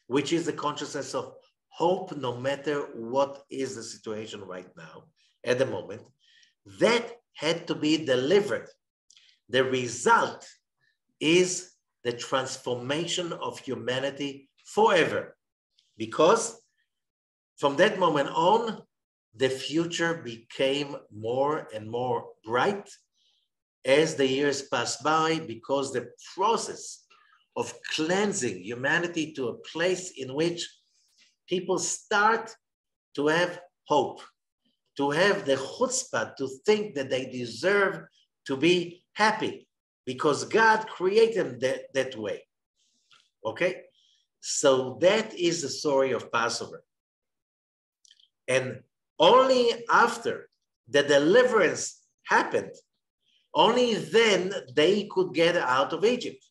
which is the consciousness of hope no matter what is the situation right now, at the moment, that had to be delivered. The result is the transformation of humanity forever, because from that moment on, the future became more and more bright as the years passed by, because the process of cleansing humanity to a place in which people start to have hope, to have the chutzpah, to think that they deserve to be happy because God created them that way. Okay? So that is the story of Passover. And only after the deliverance happened, only then they could get out of Egypt.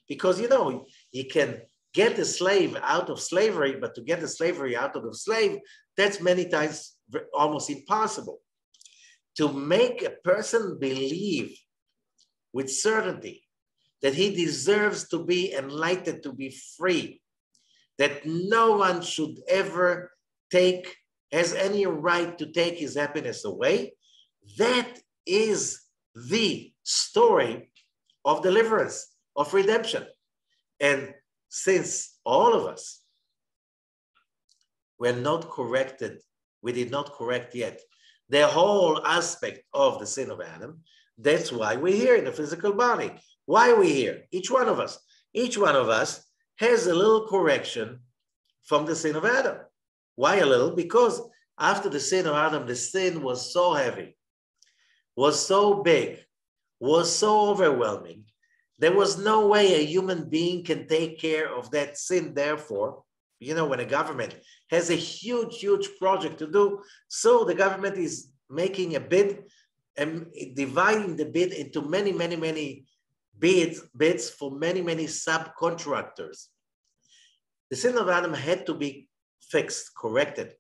Because, you know, you can get the slave out of slavery, but to get the slavery out of the slave, that's many times almost impossible. To make a person believe with certainty that he deserves to be enlightened, to be free, that no one should ever has any right to take his happiness away, that is the story of deliverance, of redemption. And since all of us were not corrected, we did not correct yet the whole aspect of the sin of Adam, that's why we're here in the physical body. Why are we here? Each one of us has a little correction from the sin of Adam. Why a little? Because after the sin of Adam, the sin was so heavy, was so big, was so overwhelming. There was no way a human being can take care of that sin. Therefore, you know, when a government has a huge, huge project to do, so the government is making a bid and dividing the bid into many, many, many bids for many, many subcontractors. The sin of Adam had to be fixed, corrected.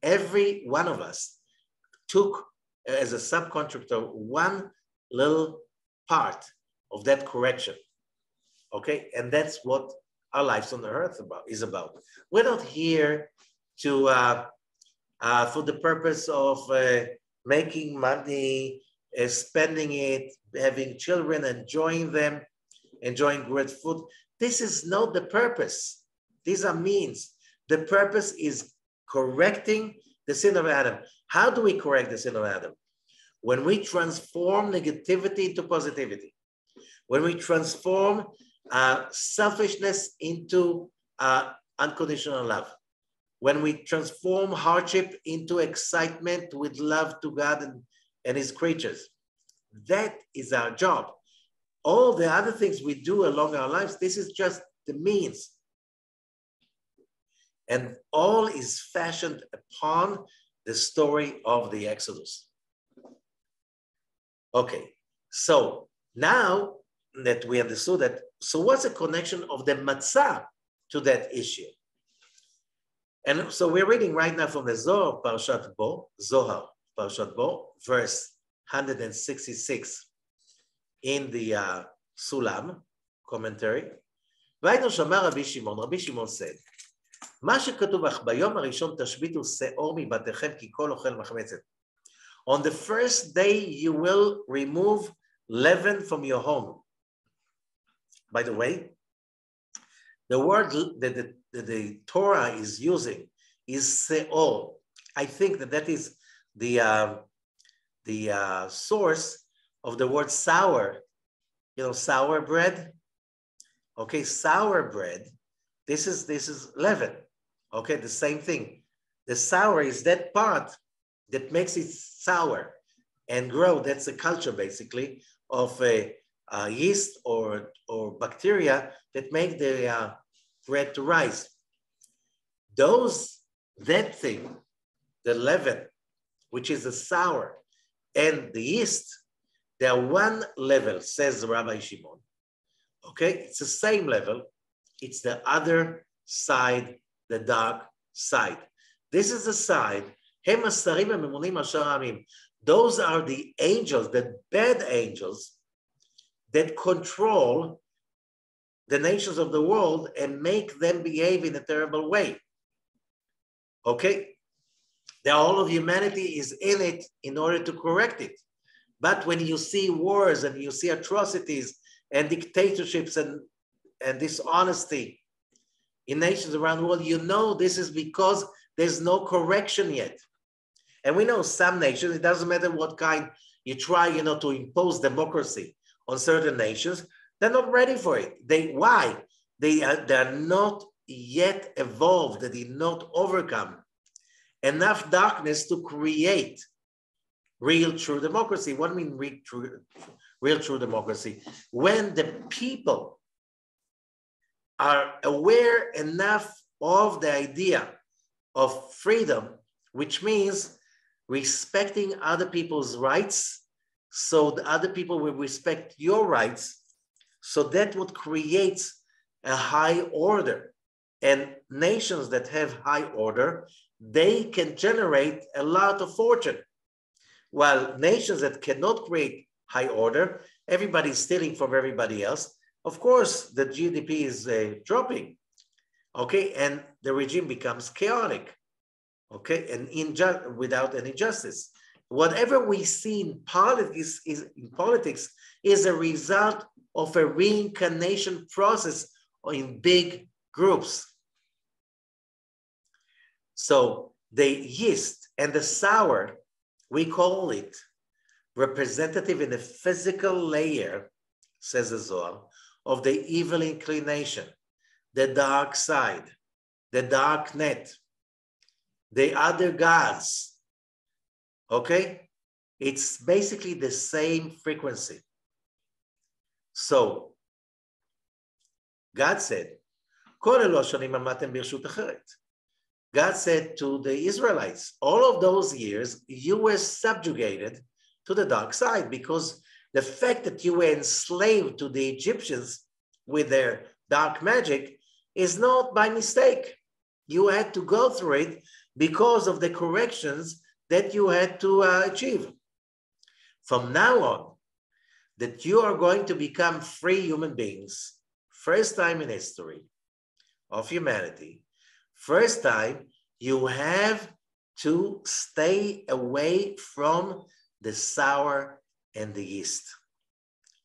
Every one of us took, as a subcontractor, one little part of that correction, okay? And that's what our lives on the earth is about. We're not here to, for the purpose of making money, spending it, having children, enjoying them, enjoying great food. This is not the purpose. These are means. The purpose is correcting the sin of Adam. How do we correct the sin of Adam? When we transform negativity into positivity. When we transform selfishness into unconditional love. When we transform hardship into excitement with love to God and his creatures. That is our job. All the other things we do along our lives, this is just the means. And all is fashioned upon the story of the Exodus. Okay, so now that we understood that, so what's the connection of the matzah to that issue? And so we're reading right now from the Zohar, Parashat Bo, Zohar, Parashat Bo, verse 166 in the Sulam commentary. Vaynu shama Rabbi Shimon said, מה שכתוב אך ביום הראשון תשביתו שאור מבתיכם כי כל אוכל מחמצת. On the first day you will remove leaven from your home. By the way, the word that the Torah is using is se'or. I think that is the source of the word sour. You know, sour bread. Okay, sour bread. This is leaven. Okay, the same thing. The sour is that part that makes it sour and grow. That's the culture, basically, of yeast or bacteria that make the bread to rise. That thing, the leaven, which is the sour, and the yeast, they are one level, says Rabbi Shimon. Okay, it's the same level. It's the other side, the dark side. This is the side. Those are the angels, the bad angels that control the nations of the world and make them behave in a terrible way. Okay? The whole of humanity is in it in order to correct it. But when you see wars and you see atrocities and dictatorships and dishonesty in nations around the world, you know this is because there's no correction yet. And we know some nations, it doesn't matter what kind you try, to impose democracy on certain nations, they're not ready for it. Why? They are not yet evolved, they did not overcome enough darkness to create real true democracy. What do you mean real true democracy? When the people are aware enough of the idea of freedom, which means respecting other people's rights, so the other people will respect your rights, so that would create a high order. And nations that have high order, they can generate a lot of fortune. While nations that cannot create high order, everybody's stealing from everybody else, of course, the GDP is dropping, okay? And the regime becomes chaotic, okay? And without any justice. Whatever we see in politics is a result of a reincarnation process in big groups. So the yeast and the sour, we call it representative in the physical layer, says the Zohar, of the evil inclination, the dark side, the dark net, the other gods, okay? It's basically the same frequency. So, God said, God said to the Israelites, all of those years, you were subjugated to the dark side because the fact that you were enslaved to the Egyptians with their dark magic is not by mistake. You had to go through it because of the corrections that you had to achieve. From now on, that you are going to become free human beings, first time in history of humanity, first time you have to stay away from the sour and the yeast.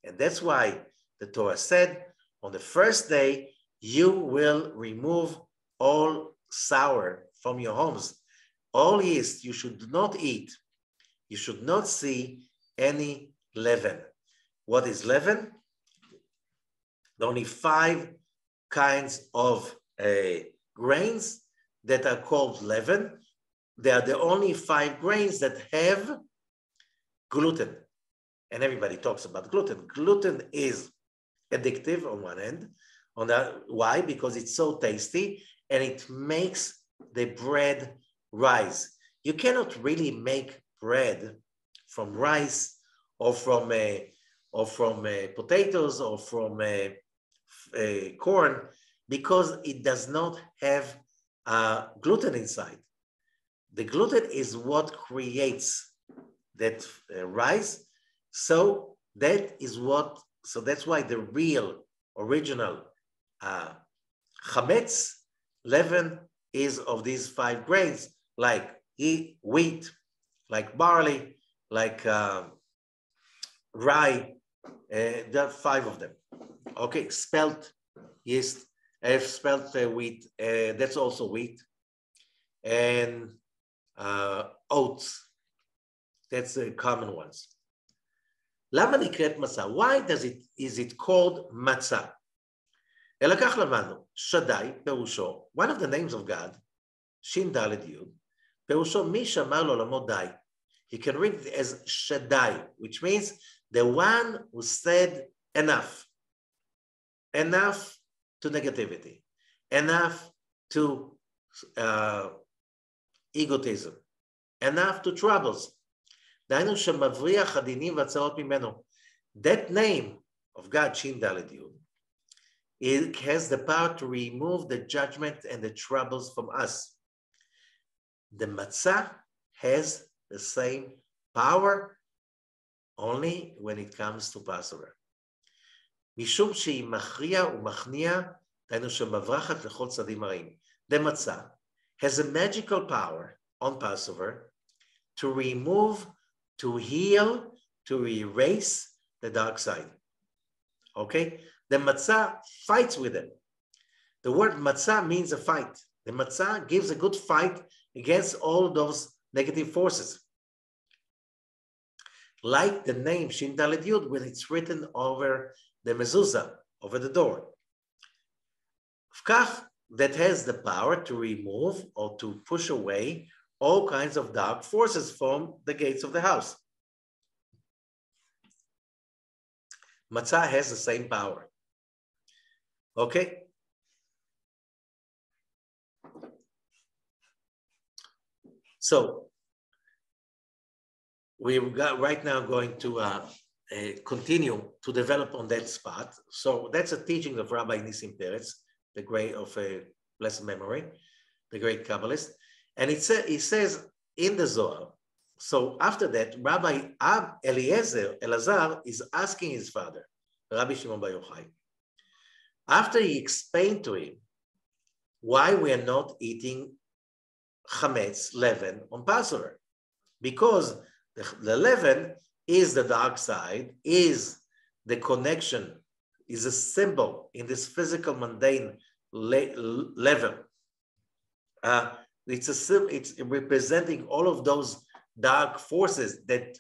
And that's why the Torah said, on the first day, you will remove all sour from your homes. All yeast you should not eat. You should not see any leaven. What is leaven? There are only 5 kinds of grains that are called leaven. They are the only 5 grains that have gluten. And everybody talks about gluten. Gluten is addictive on one end. Why? Because it's so tasty and it makes the bread rise. You cannot really make bread from rice or from potatoes or from corn because it does not have gluten inside. The gluten is what creates that rice. So that's why the real original chametz leaven is of these 5 grains, like wheat, like barley, like rye. There are 5 of them. Okay, spelt yeast, spelt wheat, that's also wheat, and oats, that's the common ones. למה נקראת מצה? Why is it called מצה? אלא כך למדנו, שדי פירושו, one of the names of God, שין דלת יוד, פירושו מי שאמר לעולמו די. You can read it as Shaddai, which means the one who said enough. Enough to negativity. Enough to egotism. Enough to troubles. דהיינו שמבריח הדינים והצרות ממנו. That name of God, Shin Dalet Yud, it has the power to remove the judgment and the troubles from us. The matzah has the same power only when it comes to Passover. משום שהיא מכריע ומכניע, דהיינו שמברחת לכל צדדים הרעים. The matzah has a magical power on Passover to remove, to heal, to erase the dark side. Okay? The matzah fights with them. The word matzah means a fight. The matzah gives a good fight against all those negative forces. Like the name Shin Dalet Yud when it's written over the mezuzah, over the door. V'kach, that has the power to remove or to push away all kinds of dark forces from the gates of the house. Matzah has the same power. Okay? So, we've got right now going to continue to develop on that spot. So that's a teaching of Rabbi Nissim Peretz, the great of blessed memory, the great Kabbalist. And he says in the Zohar, so after that, Rabbi Elazar is asking his father, Rabbi Shimon Bar Yochai, after he explained to him why we are not eating chametz, leaven, on Passover. Because the leaven is the dark side, is the connection, is a symbol in this physical mundane level. It's representing all of those dark forces that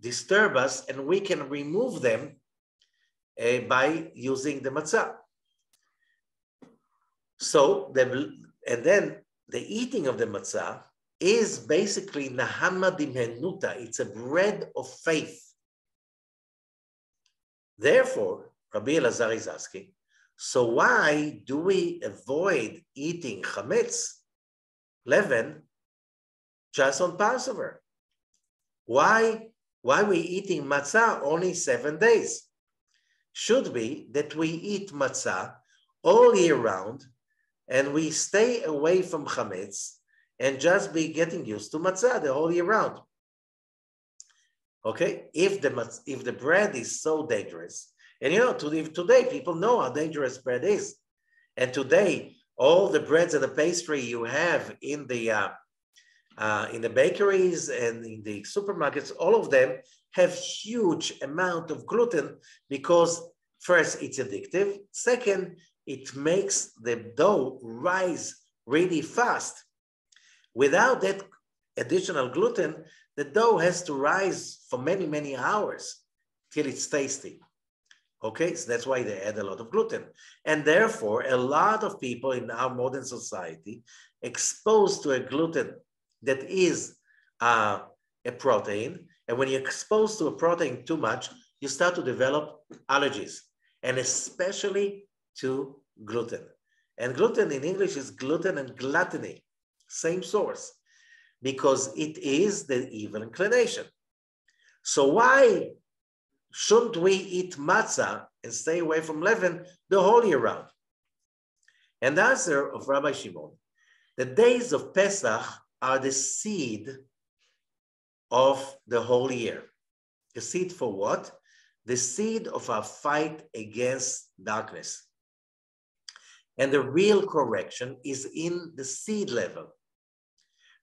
disturb us, and we can remove them by using the matzah. So, and then the eating of the matzah is basically nahama dimhenuta. It's a bread of faith. Therefore, Rabbi Elazar is asking, so why do we avoid eating chametz, leaven, just on Passover? Why we eating matzah only 7 days? Should be that we eat matzah all year round and we stay away from chametz and just be getting used to matzah the whole year round. Okay, if the bread is so dangerous, and you know, today people know how dangerous bread is, and today all the breads and the pastry you have in the bakeries and in the supermarkets, all of them have huge amount of gluten because first it's addictive, second it makes the dough rise really fast. Without that additional gluten, the dough has to rise for many, many hours till it's tasty. Okay, so that's why they add a lot of gluten. And therefore, a lot of people in our modern society exposed to a gluten that is a protein. And when you're exposed to a protein too much, you start to develop allergies, and especially to gluten. And gluten in English is gluten and gluttony, same source, because it is the evil inclination. So why shouldn't we eat matzah and stay away from leaven the whole year round? And the answer of Rabbi Shimon, the days of Pesach are the seed of the whole year. The seed for what? The seed of our fight against darkness. And the real correction is in the seed level.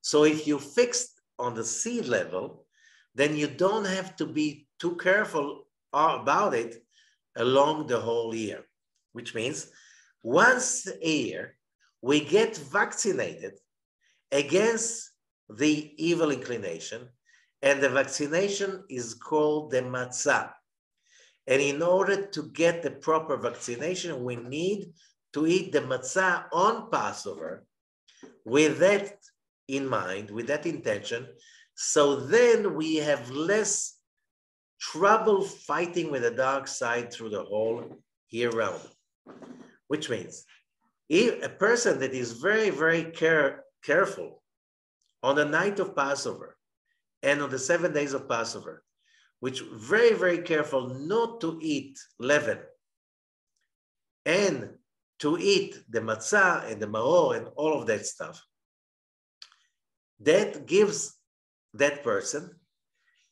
So if you fixed on the seed level, then you don't have to be too careful about it along the whole year, which means once a year, we get vaccinated against the evil inclination, and the vaccination is called the matzah. And in order to get the proper vaccination, we need to eat the matzah on Passover with that in mind, with that intention, so then we have less trouble fighting with the dark side through the whole year round. Which means if a person that is very, very careful on the night of Passover and on the 7 days of Passover, which very, very careful not to eat leaven and to eat the matzah and the maror and all of that stuff, that gives that person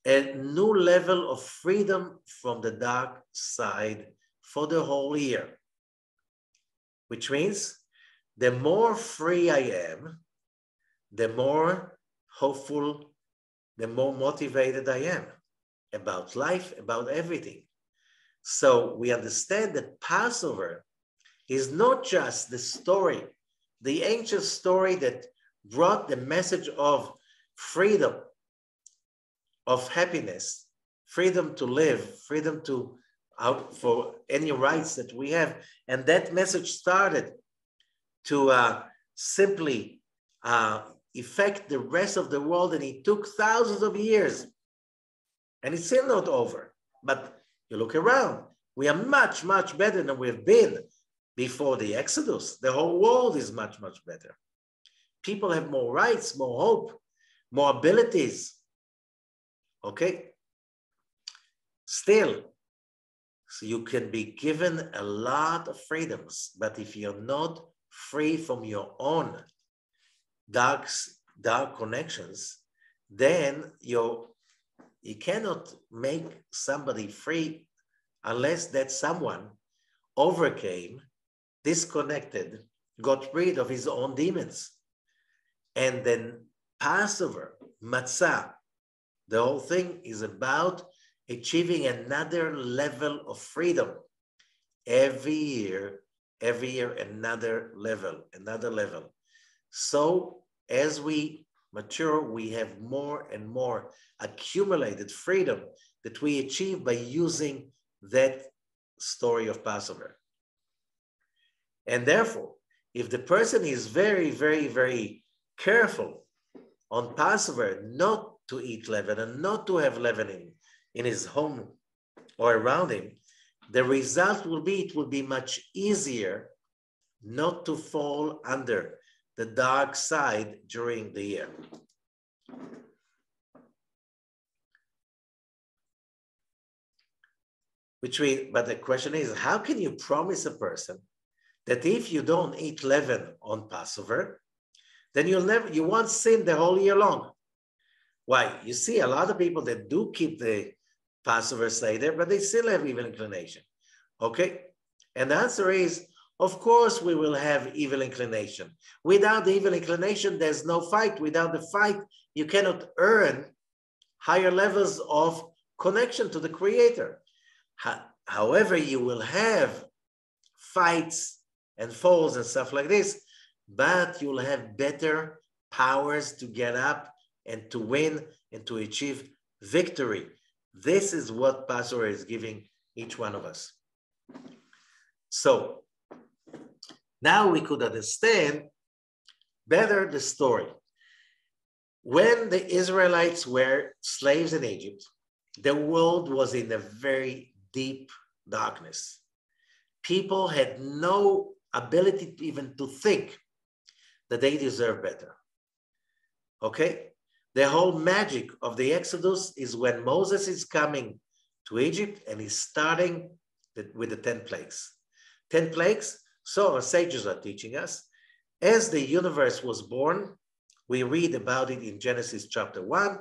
a new level of freedom from the dark side for the whole year. Which means the more free I am, the more hopeful, the more motivated I am about life, about everything. So we understand that Passover is not just the story, the ancient story that brought the message of freedom, of happiness, freedom to live, freedom to out for any rights that we have. And that message started to simply affect the rest of the world, and it took thousands of years. And it's still not over. But you look around, we are much, much better than we've been before the Exodus. The whole world is much, much better. People have more rights, more hope, more abilities. Okay? Still, so you can be given a lot of freedoms, but if you're not free from your own dark connections, then you cannot make somebody free unless that someone overcame, disconnected, got rid of his own demons. And then Passover, matzah, the whole thing is about achieving another level of freedom. Every year, another level. So as we mature, we have more and more accumulated freedom that we achieve by using that story of Passover. And therefore, if the person is very, very, very careful on Passover not to eat leaven and not to have leaven in his home or around him, the result will be, it will be much easier not to fall under the dark side during the year. But the question is, how can you promise a person that if you don't eat leaven on Passover, then you won't sin the whole year long? Why? You see a lot of people that do keep the Passover Seder, but they still have evil inclination. Okay? And the answer is, of course, we will have evil inclination. Without the evil inclination, there's no fight. Without the fight, you cannot earn higher levels of connection to the Creator. However, you will have fights and falls and stuff like this, but you'll have better powers to get up and to win and to achieve victory. This is what Passover is giving each one of us. So now we could understand better the story. When the Israelites were slaves in Egypt, the world was in a very deep darkness. People had no ability even to think that they deserve better. Okay? The whole magic of the Exodus is when Moses is coming to Egypt and he's starting with the 10 plagues. 10 plagues, so our sages are teaching us, as the universe was born, we read about it in Genesis chapter 1,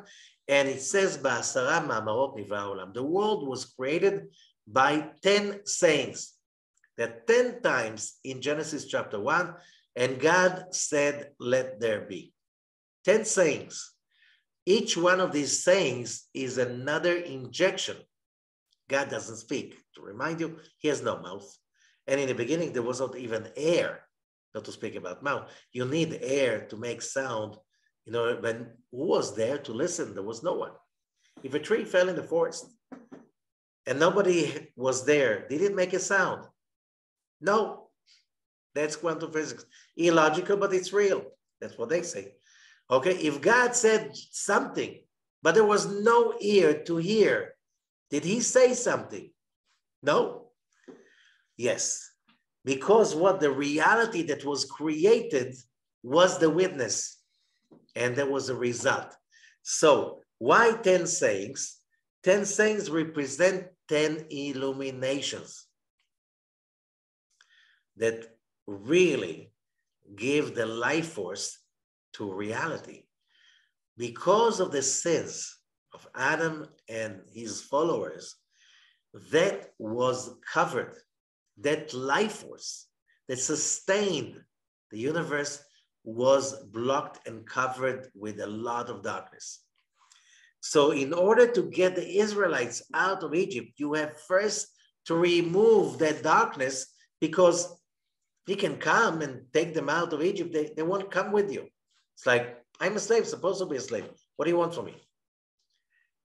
and it says, "Ba'asara ma'amarot nivra ha'olam." The world was created by 10 sayings. There are 10 times in Genesis chapter 1, and God said, "Let there be." 10 sayings. Each one of these sayings is another injection. God doesn't speak. To remind you, he has no mouth. And in the beginning, there was not even air, not to speak about mouth. You need air to make sound. You know, when who was there to listen? There was no one. If a tree fell in the forest and nobody was there, did it make a sound? No. That's quantum physics. Illogical, but it's real. That's what they say. Okay, if God said something, but there was no ear to hear, Did he say something? No. Yes. Because what the reality that was created was the witness. And there was a result. So why 10 sayings? 10 sayings represent 10 illuminations that really give the life force to reality. Because of the sins of Adam and his followers, that was covered, that life force that sustained the universe was blocked and covered with a lot of darkness. So in order to get the Israelites out of Egypt, you have first to remove that darkness, because he can come and take them out of Egypt. They won't come with you. It's like, I'm a slave, supposed to be a slave. What do you want from me?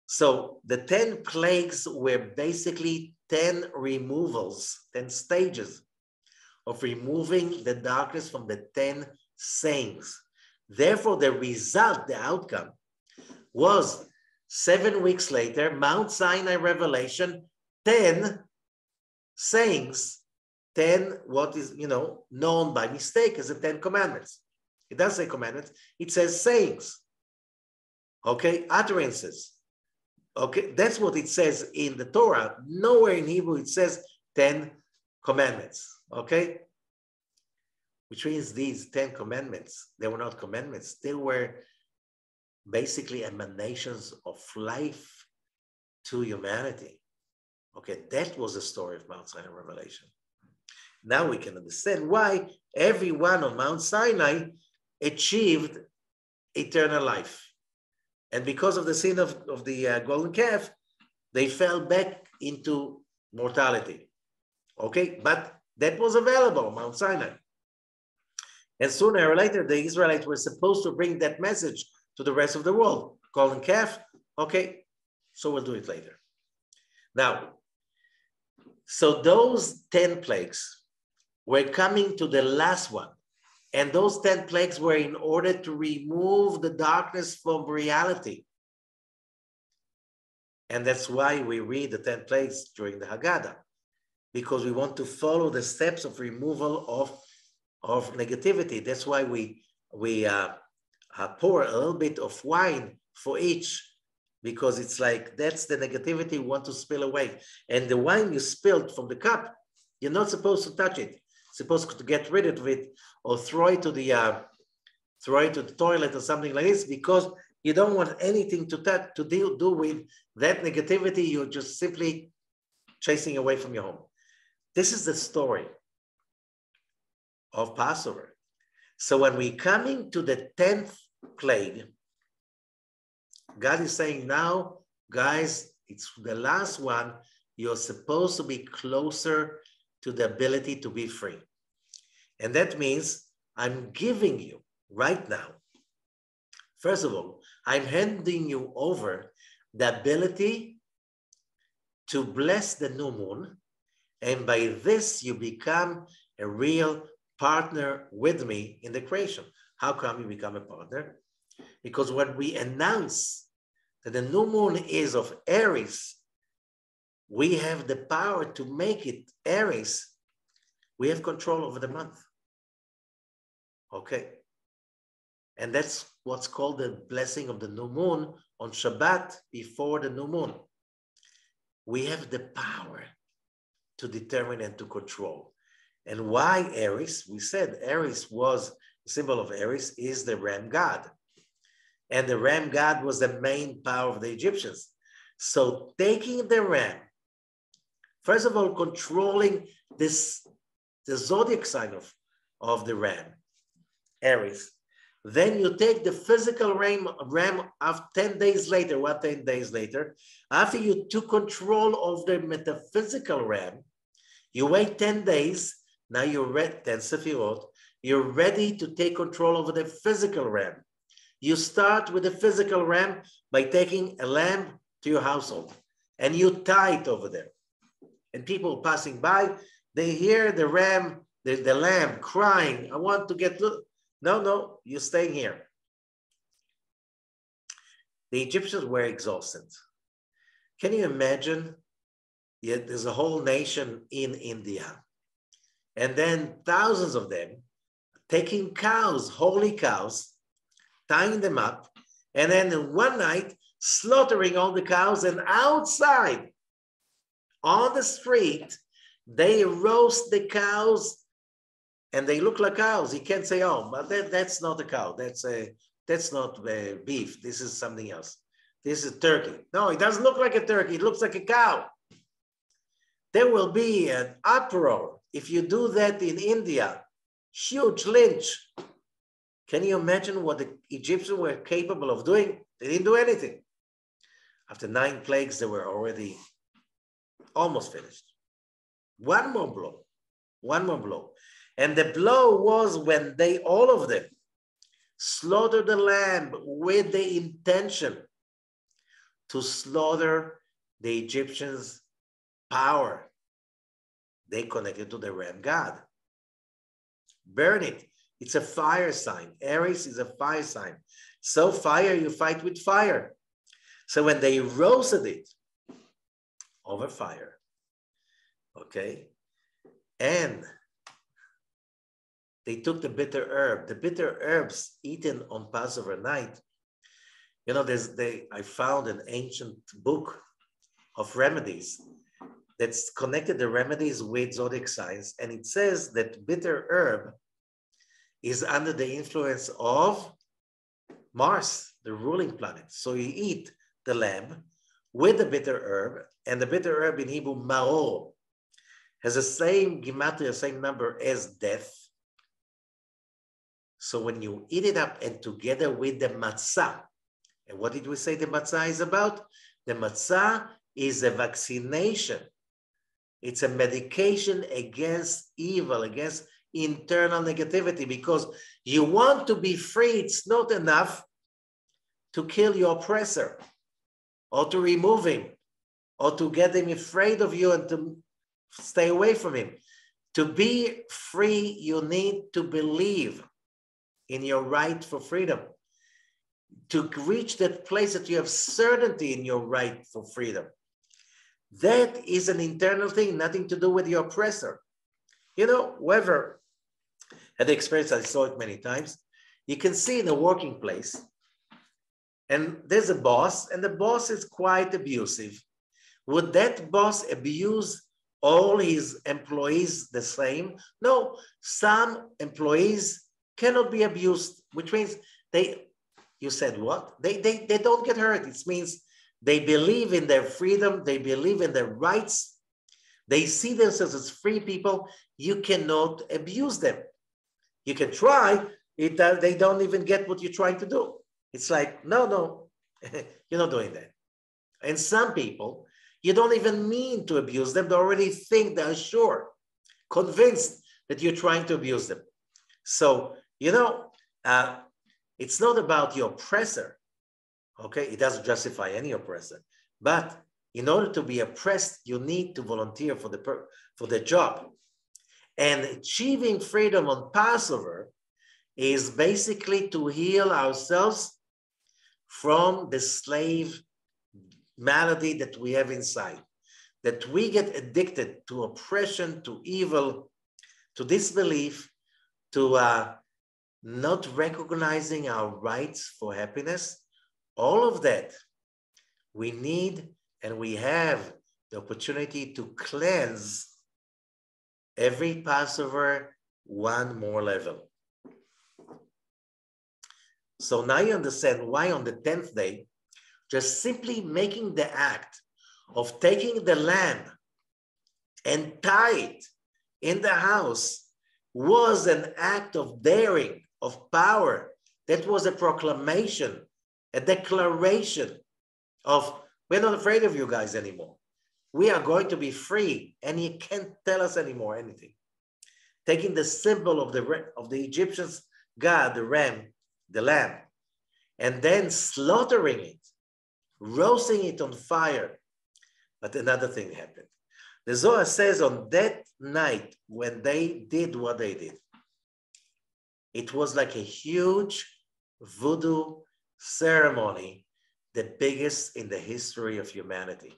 So the 10 plagues were basically 10 removals, 10 stages of removing the darkness from the 10 sayings. Therefore, the result, the outcome, was 7 weeks later, Mount Sinai revelation, 10 sayings, 10 what is, known by mistake as the 10 commandments. It doesn't say commandments, it says sayings. Okay, utterances. Okay, that's what it says in the Torah. Nowhere in Hebrew it says 10 commandments. Okay, which means these 10 commandments, they were not commandments, they were basically emanations of life to humanity. Okay, that was the story of Mount Sinai revelation. Now we can understand why everyone on Mount Sinai achieved eternal life. And because of the sin of the golden calf, they fell back into mortality. Okay, but that was available on Mount Sinai. And sooner or later, the Israelites were supposed to bring that message to the rest of the world. Golden calf, okay, so we'll do it later. Now, so those 10 plagues were coming to the last one. And those 10 plagues were in order to remove the darkness from reality. And that's why we read the 10 plagues during the Haggadah, because we want to follow the steps of removal of negativity. That's why we pour a little bit of wine for each, because it's like, that's the negativity we want to spill away. And the wine you spilled from the cup, you're not supposed to touch it. Supposed to get rid of it or throw it to the toilet or something like this, because you don't want anything to do with that negativity. You're just simply chasing away from your home. This is the story of Passover. So when we come into the 10th plague, God is saying, now, guys, it's the last one. You're supposed to be closer to the ability to be free. And that means I'm giving you right now, first of all, I'm handing you over the ability to bless the new moon. And by this, you become a real partner with me in the creation. How come you become a partner? Because when we announce that the new moon is of Aries, we have the power to make it Aries. We have control over the month. Okay. And that's what's called the blessing of the new moon on Shabbat before the new moon. We have the power to determine and to control. And why Aries? We said Aries was, the symbol of Aries is the ram god. And the ram god was the main power of the Egyptians. So taking the ram, first of all, controlling the zodiac sign of the ram, Aries. Then you take the physical ram of 10 days later. What 10 days later? After you took control of the metaphysical ram, you wait 10 days. Now you're ready, 10 Sefirot. You're ready to take control over the physical ram. You start with the physical ram by taking a lamb to your household and you tie it over there. And people passing by, they hear the ram, the lamb crying, I want to get loose. No, you're staying here. The Egyptians were exhausted. Can you imagine? Yet there's a whole nation in India, and then thousands of them taking cows, holy cows, tying them up, and then in one night slaughtering all the cows, and outside on the street, they roast the cows and they look like cows. You can't say, oh, but that's not a cow. That's not beef. This is something else. This is turkey. No, it doesn't look like a turkey. It looks like a cow. There will be an uproar if you do that in India. Huge lynch. Can you imagine what the Egyptians were capable of doing? They didn't do anything. After 9 plagues, they were already almost finished. One more blow. And the blow was when they, all of them, slaughtered the lamb with the intention to slaughter the Egyptians' power. They connected to the ram god. Burn it. It's a fire sign. Aries is a fire sign. So fire, you fight with fire. So when they roasted it over fire, okay, and they took the bitter herbs eaten on Passover night. You know, I found an ancient book of remedies that's connected the remedies with zodiac signs, and it says that bitter herb is under the influence of Mars, the ruling planet. So you eat the lamb with the bitter herb, and the bitter herb in Hebrew, maror, has the same gematria, same number as death. So when you eat it up and together with the matzah, and what did we say the matzah is about? The matzah is a vaccination. It's a medication against evil, against internal negativity, because you want to be free. It's not enough to kill your oppressor or to remove him or to get him afraid of you and to stay away from him. To be free, you need to believe in your right for freedom. To reach that place that you have certainty in your right for freedom. That is an internal thing, nothing to do with the oppressor. You know, whoever had the experience, I saw it many times, you can see in a working place, and there's a boss, and the boss is quite abusive. Would that boss abuse all his employees the same? No, some employees cannot be abused, which means you said what? They don't get hurt. It means they believe in their freedom. They believe in their rights. They see themselves as free people. You cannot abuse them. You can try. They don't even get what you're trying to do. It's like, no, you're not doing that. And some people, you don't even mean to abuse them. They already think, they're sure, convinced that you're trying to abuse them. So, you know, it's not about your oppressor, okay? It doesn't justify any oppressor. But in order to be oppressed, you need to volunteer for the job. And achieving freedom on Passover is basically to heal ourselves from the slave malady that we have inside, that we get addicted to oppression, to evil, to disbelief, to not recognizing our rights for happiness. All of that we need, and we have the opportunity to cleanse every Passover one more level. So now you understand why on the 10th day, just simply making the act of taking the lamb and tie it in the house was an act of daring, of power. That was a proclamation, a declaration of, we're not afraid of you guys anymore. We are going to be free, and you can't tell us anymore anything. Taking the symbol of the Egyptians' god, the ram, the lamb, and then slaughtering it, roasting it on fire. But another thing happened. The Zohar says on that night when they did what they did, it was like a huge voodoo ceremony, the biggest in the history of humanity.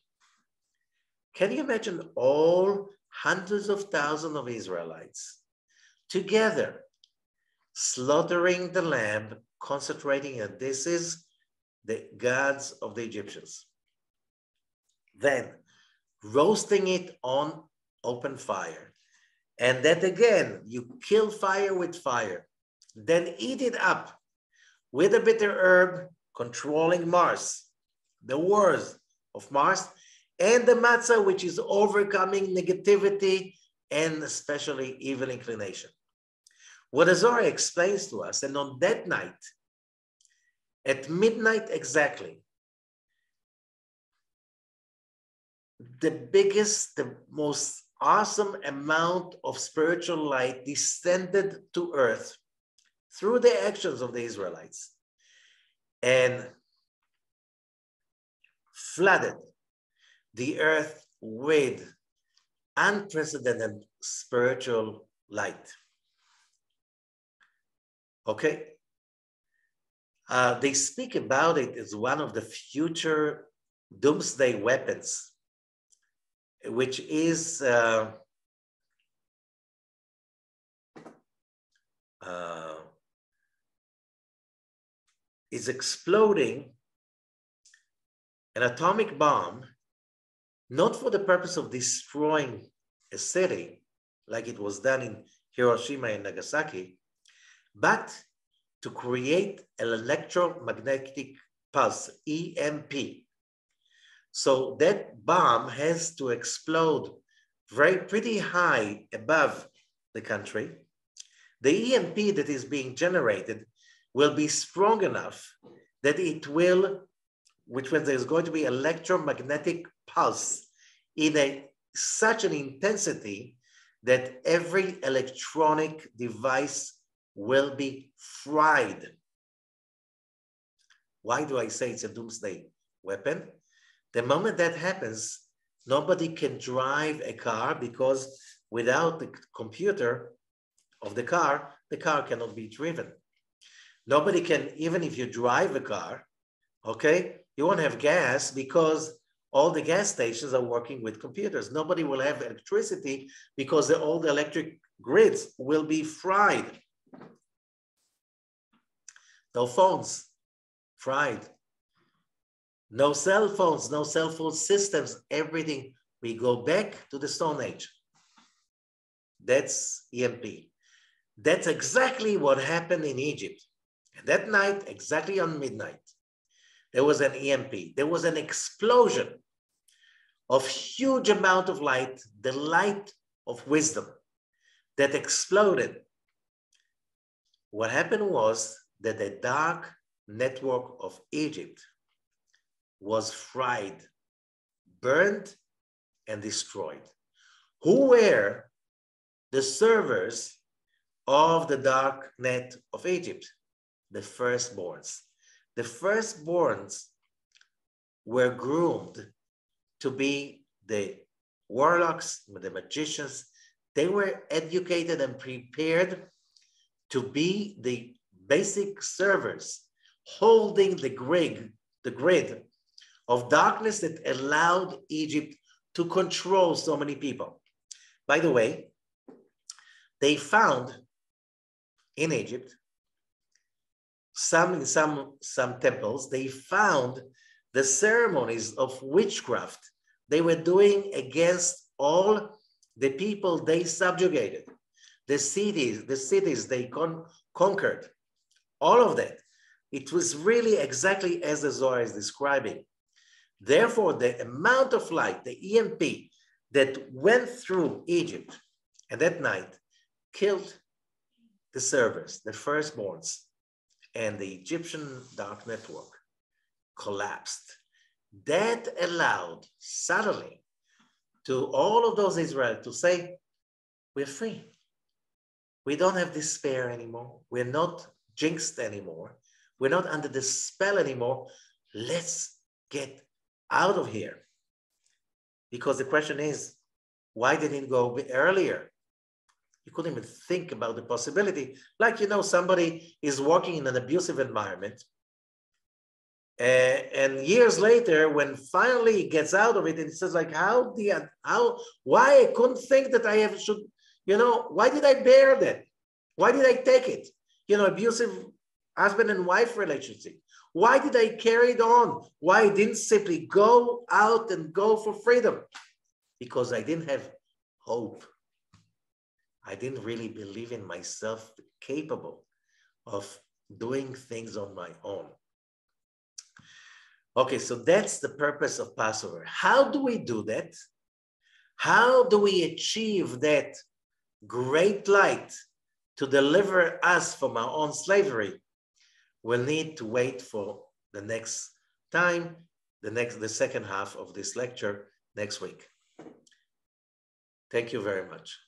Can you imagine all hundreds of thousands of Israelites together slaughtering the lamb, concentrating that this is the gods of the Egyptians? Then roasting it on open fire. And that again, you kill fire with fire. Then eat it up with a bitter herb, controlling Mars, the wars of Mars, and the matzah, which is overcoming negativity and especially evil inclination. What the Zohar explains to us, and on that night, at midnight exactly, the biggest, the most awesome amount of spiritual light descended to earth through the actions of the Israelites and flooded the earth with unprecedented spiritual light. Okay? They speak about it as one of the future doomsday weapons, which is exploding an atomic bomb, not for the purpose of destroying a city, like it was done in Hiroshima and Nagasaki, but to create an electromagnetic pulse, EMP. So that bomb has to explode pretty high above the country. The EMP that is being generated will be strong enough that it will, which means there's going to be electromagnetic pulse in such an intensity that every electronic device will be fried. Why do I say it's a doomsday weapon? The moment that happens, nobody can drive a car because without the computer of the car cannot be driven. Nobody can, even if you drive a car, okay, you won't have gas because all the gas stations are working with computers. Nobody will have electricity because all the electric grids will be fried. No phones, fried. No cell phones, no cell phone systems, everything. We go back to the Stone Age. That's EMP. That's exactly what happened in Egypt. And that night, exactly on midnight, there was an EMP. There was an explosion of huge amount of light, the light of wisdom that exploded. What happened was that the dark network of Egypt was fried, burned, and destroyed. Who were the servers of the dark net of Egypt? The firstborns. The firstborns were groomed to be the warlocks, the magicians. They were educated and prepared to be the basic servers holding the grid of darkness that allowed Egypt to control so many people. By the way, they found in Egypt, in some temples, they found the ceremonies of witchcraft they were doing against all the people they subjugated, the cities they conquered, all of that. It was really exactly as the Zohar is describing. Therefore, the amount of light, the EMP that went through Egypt at that night killed the servers, the firstborns, and the Egyptian dark network collapsed. That allowed suddenly to all of those Israelites to say, we're free. We don't have despair anymore. We're not jinxed anymore. We're not under the spell anymore. Let's get out of here. Because the question is, why didn't it go earlier? You couldn't even think about the possibility. Like, somebody is working in an abusive environment And years later, when finally he gets out of it, and he says, like, why I couldn't think that I should, why did I bear that? Why did I take it? Abusive husband and wife relationship. Why did I carry it on? Why I didn't simply go out and go for freedom? Because I didn't have hope. I didn't really believe in myself capable of doing things on my own. Okay, so that's the purpose of Passover. How do we do that? How do we achieve that great light to deliver us from our own slavery? We'll need to wait for the next time, the second half of this lecture next week. Thank you very much.